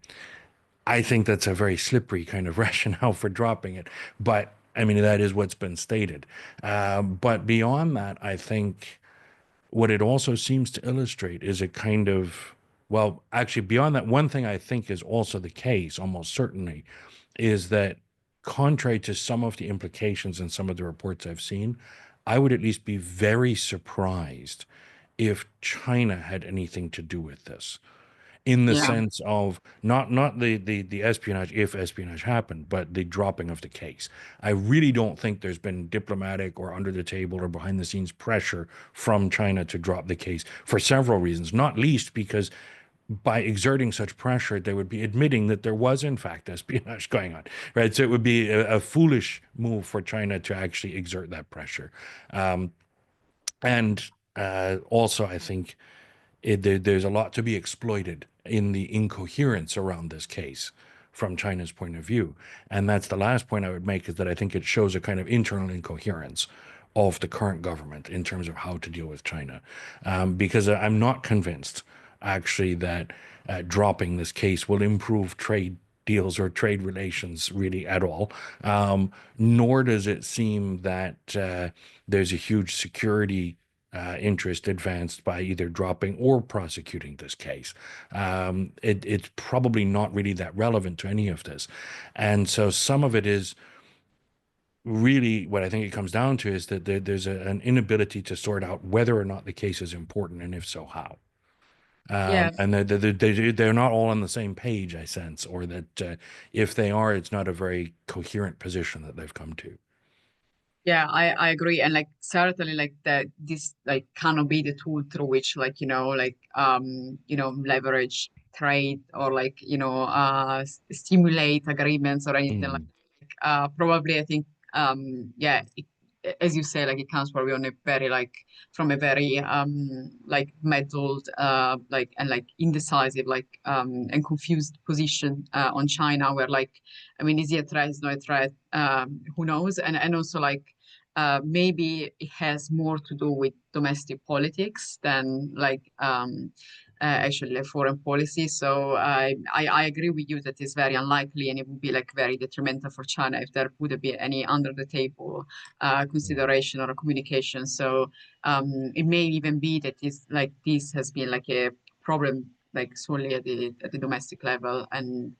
I think that's a very slippery kind of rationale for dropping it, but I mean that is what's been stated. But beyond that, I think what it also seems to illustrate is a kind of, well, actually, beyond that, one thing I think is also the case, almost certainly, is that contrary to some of the implications in some of the reports I've seen, I would at least be very surprised if China had anything to do with this in the Yeah. sense of not the espionage if espionage happened, but the dropping of the case. I really don't think there's been diplomatic or under the table or behind the scenes pressure from China to drop the case for several reasons, not least because by exerting such pressure, they would be admitting that there was in fact espionage going on, right? So it would be a foolish move for China to actually exert that pressure. Um, and also, I think there's a lot to be exploited in the incoherence around this case from China's point of view. And that's the last point I would make, is that I think it shows a kind of internal incoherence of the current government in terms of how to deal with China. Because I'm not convinced, actually, that dropping this case will improve trade deals or trade relations really at all. Nor does it seem that there's a huge security interest advanced by either dropping or prosecuting this case. It's probably not really that relevant to any of this. And so some of it is really what I think it comes down to is that there's an inability to sort out whether or not the case is important, and if so, how. Yeah. And they're not all on the same page, I sense, or that if they are, it's not a very coherent position that they've come to. Yeah, I agree. And like certainly like that this like cannot be the tool through which like, leverage trade or like, stimulate agreements or anything like Mm. probably I think yeah, as you say, like it comes probably on a very like from a very like meddled like and like indecisive like and confused position on China, where like I mean, is he a threat? Is not a threat? Who knows? And also like maybe it has more to do with domestic politics than like actually like foreign policy. So I agree with you that it's very unlikely, and it would be like very detrimental for China if there would be any under the table consideration or communication. So it may even be that this has been like a problem like solely at the domestic level and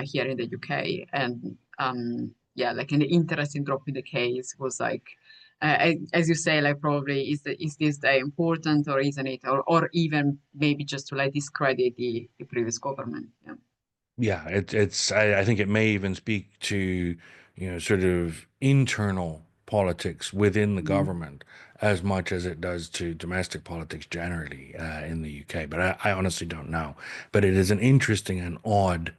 here in the UK. And yeah, like an interesting drop in the case was like as you say, like probably is this day important or isn't it, or even maybe just to like discredit the previous government. Yeah. Yeah, I think it may even speak to, sort of internal politics within the Mm. government as much as it does to domestic politics generally in the UK. But I honestly don't know. But it is an interesting and odd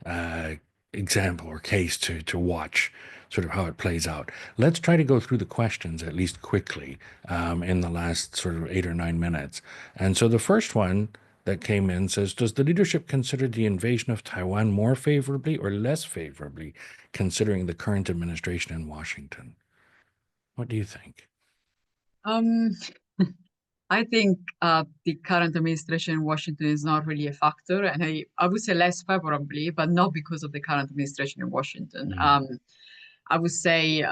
uh, example or case to watch sort of how it plays out. Let's try to go through the questions at least quickly in the last sort of 8 or 9 minutes. And so the first one that came in says, does the leadership consider the invasion of Taiwan more favorably or less favorably considering the current administration in Washington? What do you think? Um, I think the current administration in Washington is not really a factor, and I would say less favorably, but not because of the current administration in Washington. Mm. I would say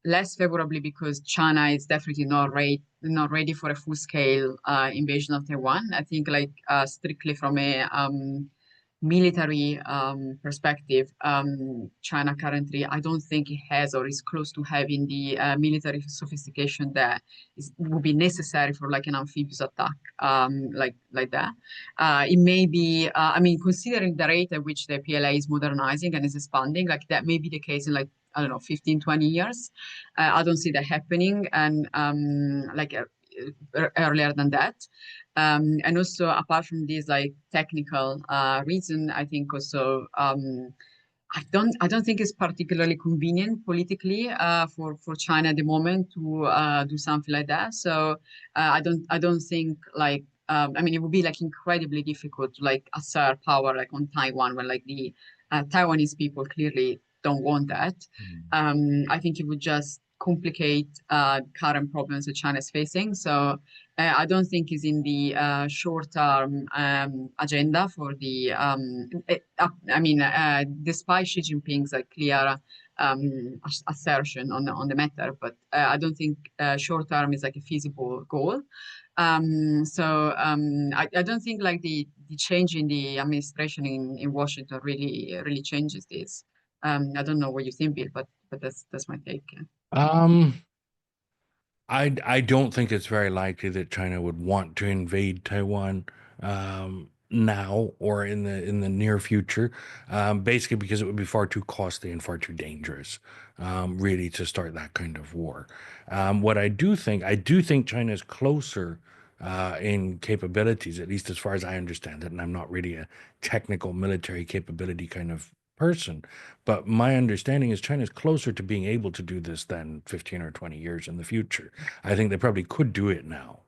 less favorably because China is definitely not ready for a full scale invasion of Taiwan. I think like strictly from a military perspective, China currently I don't think it has or is close to having the military sophistication that would be necessary for like an amphibious attack like that. It may be, I mean, considering the rate at which the PLA is modernizing and is expanding, like that may be the case in like I don't know, 15, 20 years. I don't see that happening. And earlier than that. And also apart from this like technical reason, I think also I don't think it's particularly convenient politically for China at the moment to do something like that. So I don't think like I mean it would be like incredibly difficult to like assert power like on Taiwan when like the Taiwanese people clearly don't want that. I think it would just complicate current problems that China is facing. So I don't think is in the short-term agenda for the. I mean, despite Xi Jinping's clear assertion on the matter, but I don't think short-term is like a feasible goal. I don't think like the change in the administration in Washington really changes this. I don't know what you think, Bill, but that's my take. Yeah. Um, I don't think it's very likely that China would want to invade Taiwan now or in the near future, basically because it would be far too costly and far too dangerous, really, to start that kind of war. What I do think China is closer in capabilities, at least as far as I understand it, and I'm not really a technical military capability kind of person. But my understanding is China's closer to being able to do this than 15 or 20 years in the future. I think they probably could do it now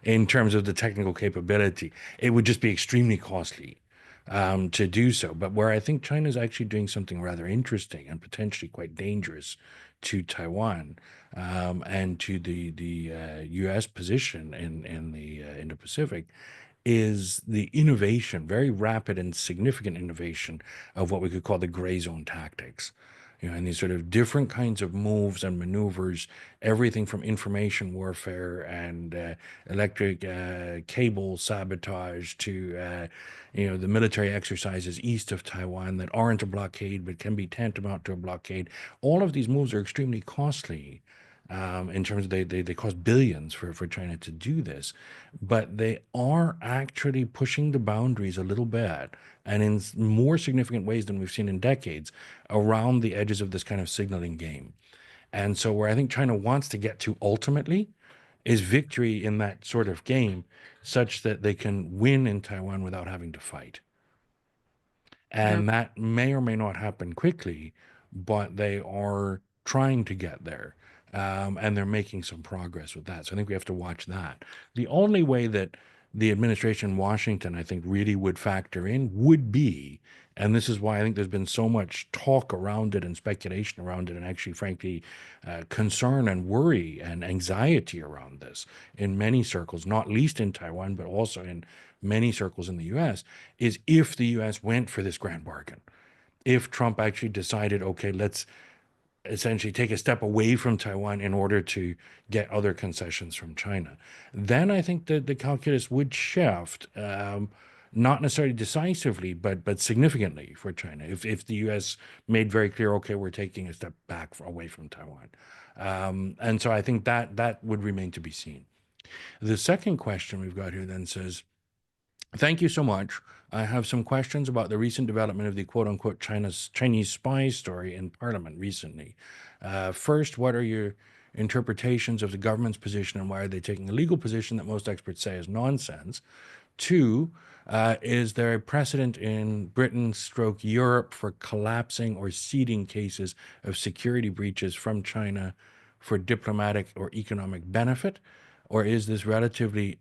in terms of the technical capability. It would just be extremely costly to do so. But where I think China is actually doing something rather interesting and potentially quite dangerous to Taiwan and to the U.S. position in the Indo-Pacific is the innovation, very rapid and significant innovation of what we could call the gray zone tactics. And these sort of different kinds of moves and maneuvers, everything from information warfare and electric cable sabotage to, the military exercises east of Taiwan that aren't a blockade but can be tantamount to a blockade. All of these moves are extremely costly in terms of they cost billions for China to do this, but they are actually pushing the boundaries a little bit and in more significant ways than we've seen in decades around the edges of this kind of signaling game. And so where I think China wants to get to ultimately is victory in that sort of game such that they can win in Taiwan without having to fight. Yeah. And that may or may not happen quickly, but they are trying to get there. and they're making some progress with that. So I think we have to watch that. The only way that the administration in Washington, I think, really would factor in would be, and this is why I think there's been so much talk around it and speculation around it, and actually, frankly, concern and worry and anxiety around this in many circles, not least in Taiwan, but also in many circles in the US, is if the US went for this grand bargain. If Trump actually decided, okay, let's essentially take a step away from Taiwan in order to get other concessions from China, then I think that the calculus would shift, not necessarily decisively, but significantly for China. If the U.S. made very clear, okay, we're taking a step back away from Taiwan, and so I think that would remain to be seen. The second question we've got here then says, thank you so much. I have some questions about the recent development of the quote unquote Chinese spy story in Parliament recently. First, what are your interpretations of the government's position and why are they taking a legal position that most experts say is nonsense? Two, is there a precedent in Britain stroke Europe for collapsing or ceding cases of security breaches from China for diplomatic or economic benefit? Or is this a relatively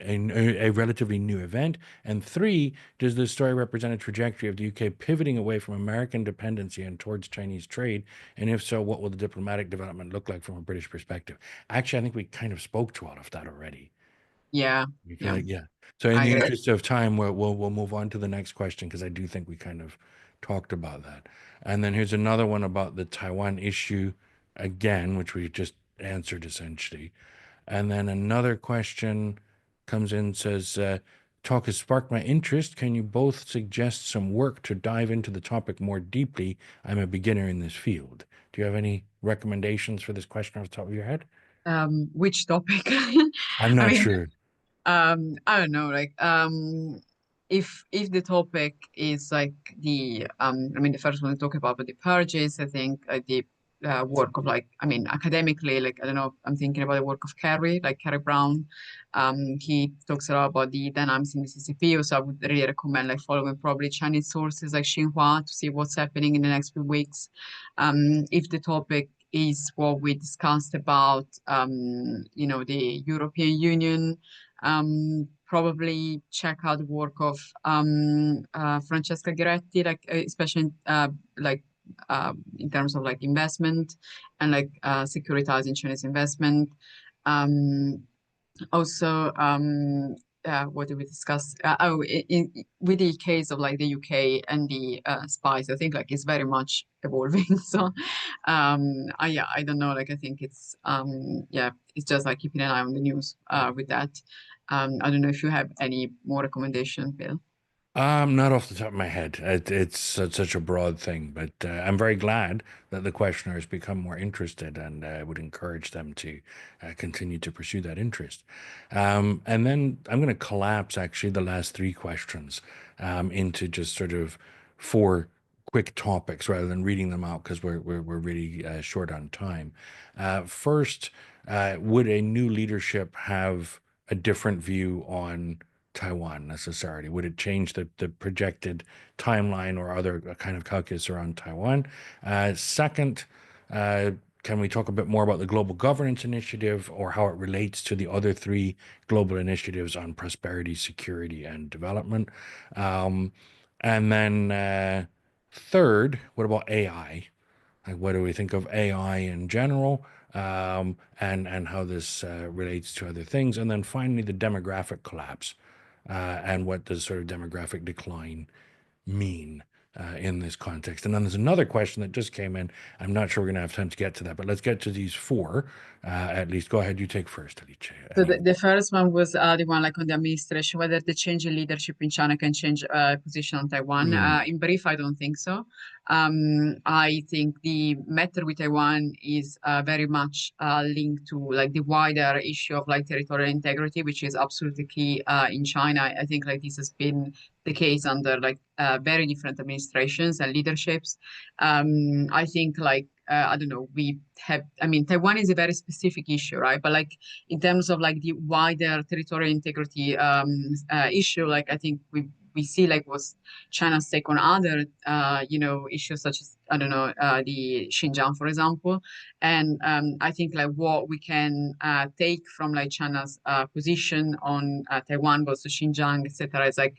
new event? And three, does this story represent a trajectory of the UK pivoting away from American dependency and towards Chinese trade? And if so, what will the diplomatic development look like from a British perspective? Actually, I think we kind of spoke to all of that already. Yeah, yeah, Yeah. So in I the agree. interest of time, we'll move on to the next question because I do think we kind of talked about that. And then here's another one about the Taiwan issue again, which we just answered essentially. And then another question comes in, says, talk has sparked my interest. Can you both suggest some work to dive into the topic more deeply? I'm a beginner in this field. Do you have any recommendations for this question off the top of your head? Which topic? I'm I not mean, sure. I don't know, like if the topic is like I mean the first one to talk about, but the purges, I think the work of like, I mean, academically, like I don't know, I'm thinking about the work of Carrie Brown. He talks a lot about the dynamics in Mississippi, so I would really recommend like following probably Chinese sources like Xinhua to see what's happening in the next few weeks. If the topic is what we discussed about, the European Union, probably check out the work of Francesca Giretti, like especially like in terms of like investment and like securitizing Chinese investment. Um, Also, what did we discuss? With the case of like the UK and the spies, I think like it's very much evolving. So, I don't know. Like I think it's just like keeping an eye on the news with that. I don't know if you have any more recommendation, Bill. Not off the top of my head. It's such a broad thing, but I'm very glad that the questioner has become more interested, and I would encourage them to continue to pursue that interest. And then I'm going to collapse actually the last three questions into just sort of four quick topics rather than reading them out because we're really short on time. First, would a new leadership have a different view on Taiwan necessarily? Would it change the projected timeline or other kind of calculus around Taiwan? Second, can we talk a bit more about the Global Governance Initiative or how it relates to the other three global initiatives on prosperity, security, and development? And then third, what about AI? Like, what do we think of AI in general, and how this relates to other things? And then finally, the demographic collapse, and what does sort of demographic decline mean in this context? And then there's another question that just came in. I'm not sure we're going to have time to get to that, but let's get to these four at least. Go ahead, you take first, Alice. So the first one was the one like on the administration, whether the change in leadership in China can change position on Taiwan. Mm, In brief, I don't think so. I think the matter with Taiwan is very much linked to like the wider issue of like territorial integrity, which is absolutely key in China. I think like this has been the case under like very different administrations and leaderships. I think like I don't know, I mean, Taiwan is a very specific issue, right? But like in terms of like the wider territorial integrity issue, like I think we see like what's China's take on other issues such as I don't know the Xinjiang, for example. And I think like what we can take from like China's position on Taiwan versus Xinjiang, etc., is like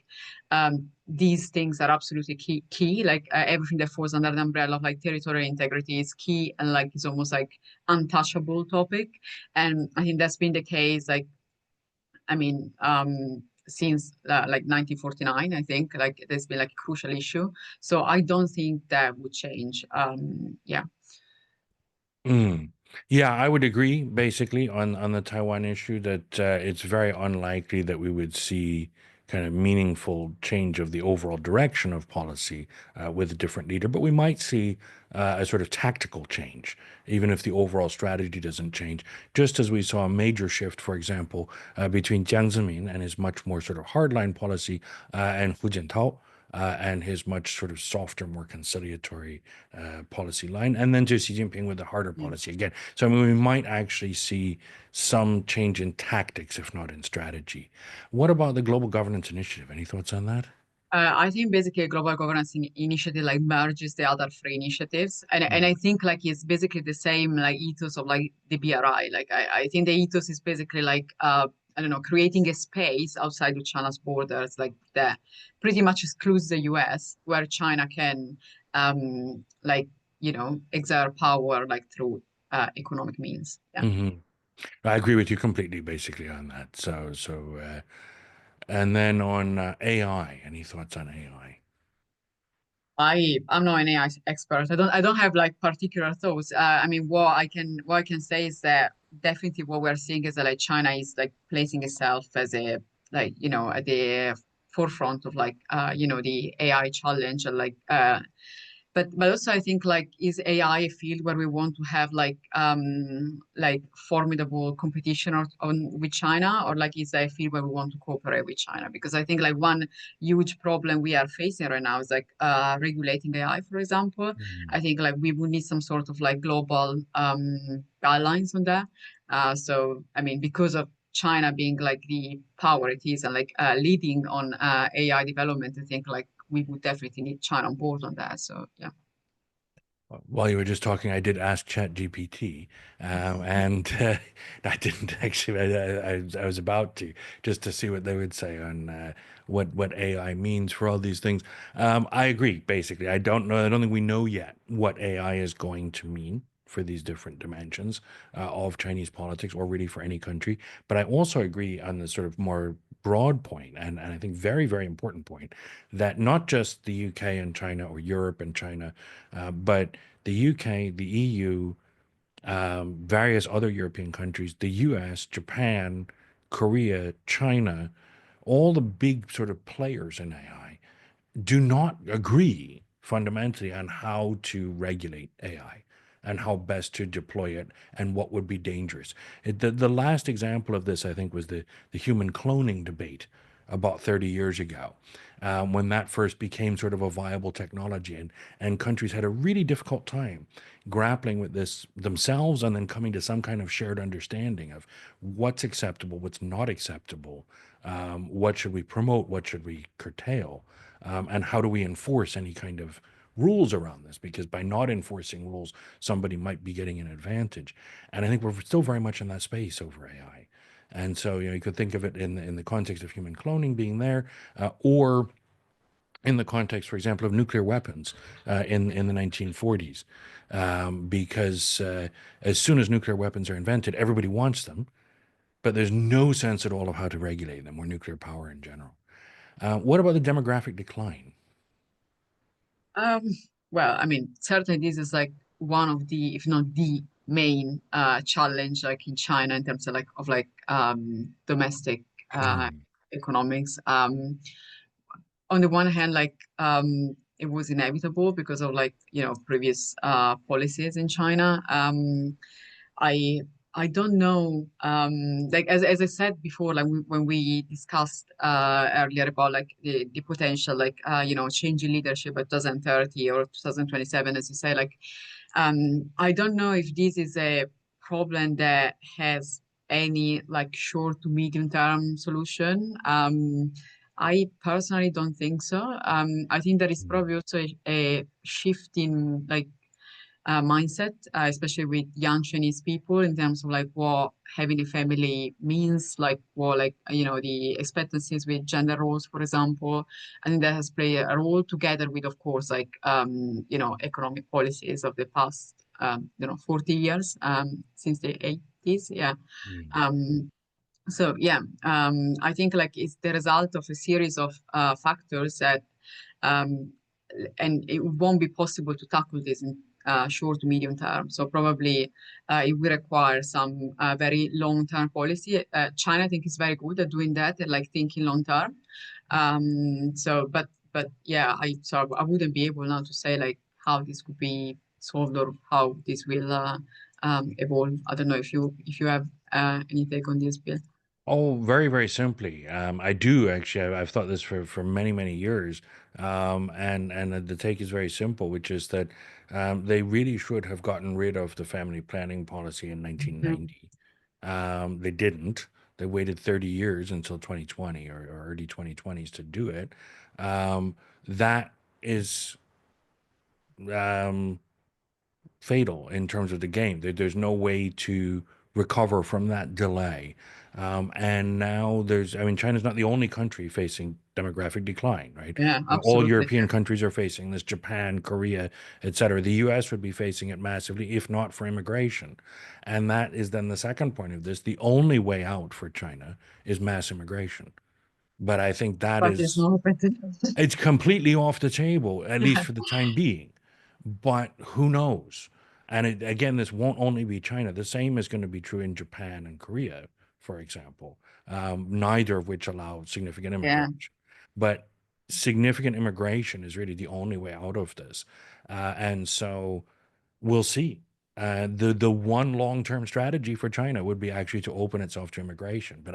these things are absolutely key. Like everything that falls under the umbrella of like territorial integrity is key and like it's almost like untouchable topic. And I think that's been the case. Like I mean, since like 1949, I think like there's been like a crucial issue. So I don't think that would change. Yeah. Mm. Yeah, I would agree basically on the Taiwan issue that it's very unlikely that we would see kind of meaningful change of the overall direction of policy with a different leader, but we might see a sort of tactical change, even if the overall strategy doesn't change. Just as we saw a major shift, for example, between Jiang Zemin and his much more sort of hardline policy and Hu Jintao and his much sort of softer, more conciliatory policy line, and then to Xi Jinping with the harder Mm. policy again. So, I mean, we might actually see some change in tactics, if not in strategy. What about the Global Governance Initiative? Any thoughts on that? I think basically a global governance initiative like merges the other three initiatives, and I Mm. think like it's basically the same like ethos of like the BRI. Like I think the ethos is basically like I don't know, creating a space outside of China's borders, like that pretty much excludes the US, where China can like exert power like through economic means. Yeah. Hmm. I agree with you completely, basically, on that. And then on AI, any thoughts on AI? I'm not an AI expert. I don't have like particular thoughts. I mean, what I can say is that definitely what we're seeing is that like China is like placing itself as a like at the forefront of like the AI challenge and but also I think like is AI a field where we want to have like formidable competition with China, or like is that a field where we want to cooperate with China? Because I think like one huge problem we are facing right now is like regulating AI, for example. Mm. I think like we would need some sort of like global guidelines on that. So I mean, because of China being like the power it is and like leading on AI development, I think like we would definitely need China on board on that. So yeah. While you were just talking, I did ask ChatGPT, and I didn't actually. I was about to just to see what they would say on what AI means for all these things. I agree. Basically, I don't know. I don't think we know yet what AI is going to mean for these different dimensions of Chinese politics, or really for any country. But I also agree on the sort of more broad point, and I think very, very important point, that not just the UK and China, or Europe and China, but the UK, the EU, various other European countries, the US, Japan, Korea, China, all the big sort of players in AI do not agree fundamentally on how to regulate AI and how best to deploy it and what would be dangerous. The last example of this, I think, was the human cloning debate about 30 years ago, when that first became sort of a viable technology. And countries had a really difficult time grappling with this themselves and then coming to some kind of shared understanding of what's acceptable, what's not acceptable, what should we promote, what should we curtail, and how do we enforce any kind of rules around this, because by not enforcing rules, somebody might be getting an advantage. And I think we're still very much in that space over AI. And so, you could think of it in the context of human cloning being there, or in the context, for example, of nuclear weapons in the 1940s, because as soon as nuclear weapons are invented, everybody wants them, but there's no sense at all of how to regulate them, or nuclear power in general. What about the demographic decline? Um, well, I mean, certainly this is like one of the, if not the main challenge like in China in terms of domestic uh, Mm. economics. On the one hand, it was inevitable because of previous policies in China. I I don't know. Like as I said before, like when we discussed earlier about like the potential changing leadership by 2030 or 2027, as you say, I don't know if this is a problem that has any like short to medium term solution. I personally don't think so. I think there is Mm. probably also a shift in like mindset, especially with young Chinese people in terms of like what having a family means, like what like the expectancies with gender roles, for example. I think that has played a role together with, of course, like economic policies of the past 40 years since the 80s. Yeah. Mm. Um, so yeah, I think like it's the result of a series of factors that um, and it won't be possible to tackle this in short to medium term. So probably it will require some very long-term policy. China, I think, is very good at doing that and like thinking long-term. But yeah, I wouldn't be able now to say like how this could be solved or how this will evolve. I don't know if you have any take on this, Bill. Oh, very, very simply. I do actually. I've thought this for many, many years, and the take is very simple, which is that they really should have gotten rid of the family planning policy in Mhm. 1990. They didn't. They waited 30 years until 2020 or early 2020s to do it. That is um, fatal in terms of the game. There's no way to recover from that delay. And now I mean, China's not the only country facing demographic decline, right? Yeah, All absolutely. European countries are facing this, Japan, Korea, et cetera. The US would be facing it massively, if not for immigration. And that is then the second point of this. The only way out for China is mass immigration. But I think that But it's is, not better. it's completely off the table, at least Yeah. for the time being. But who knows? And again, this won't only be China. The same is going to be true in Japan and Korea, for example, neither of which allow significant Yeah. immigration. But significant immigration is really the only way out of this. And so we'll see. The one long-term strategy for China would be actually to open itself to immigration. But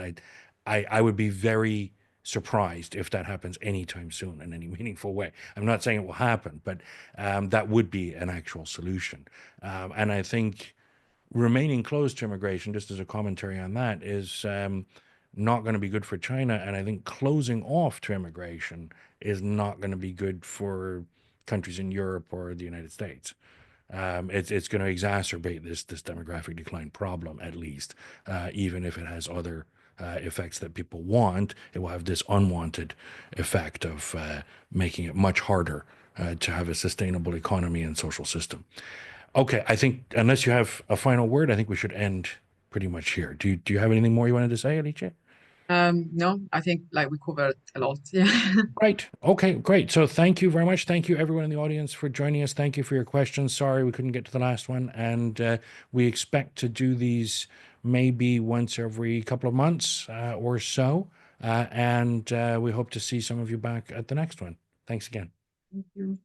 I would be very surprised if that happens anytime soon in any meaningful way. I'm not saying it will happen, but that would be an actual solution. And I think remaining closed to immigration, just as a commentary on that, is not going to be good for China. And I think closing off to immigration is not going to be good for countries in Europe or the United States. It's going to exacerbate this demographic decline problem, at least, even if it has other effects that people want. It will have this unwanted effect of making it much harder to have a sustainable economy and social system. Okay, I think unless you have a final word, I think we should end pretty much here. Do you have anything more you wanted to say, Alicia? No, I think like we covered a lot. Yeah. Great. Okay, great. So thank you very much. Thank you, everyone in the audience, for joining us. Thank you for your questions. Sorry we couldn't get to the last one. And we expect to do these maybe once every couple of months or so. And we hope to see some of you back at the next one. Thanks again. Thank you.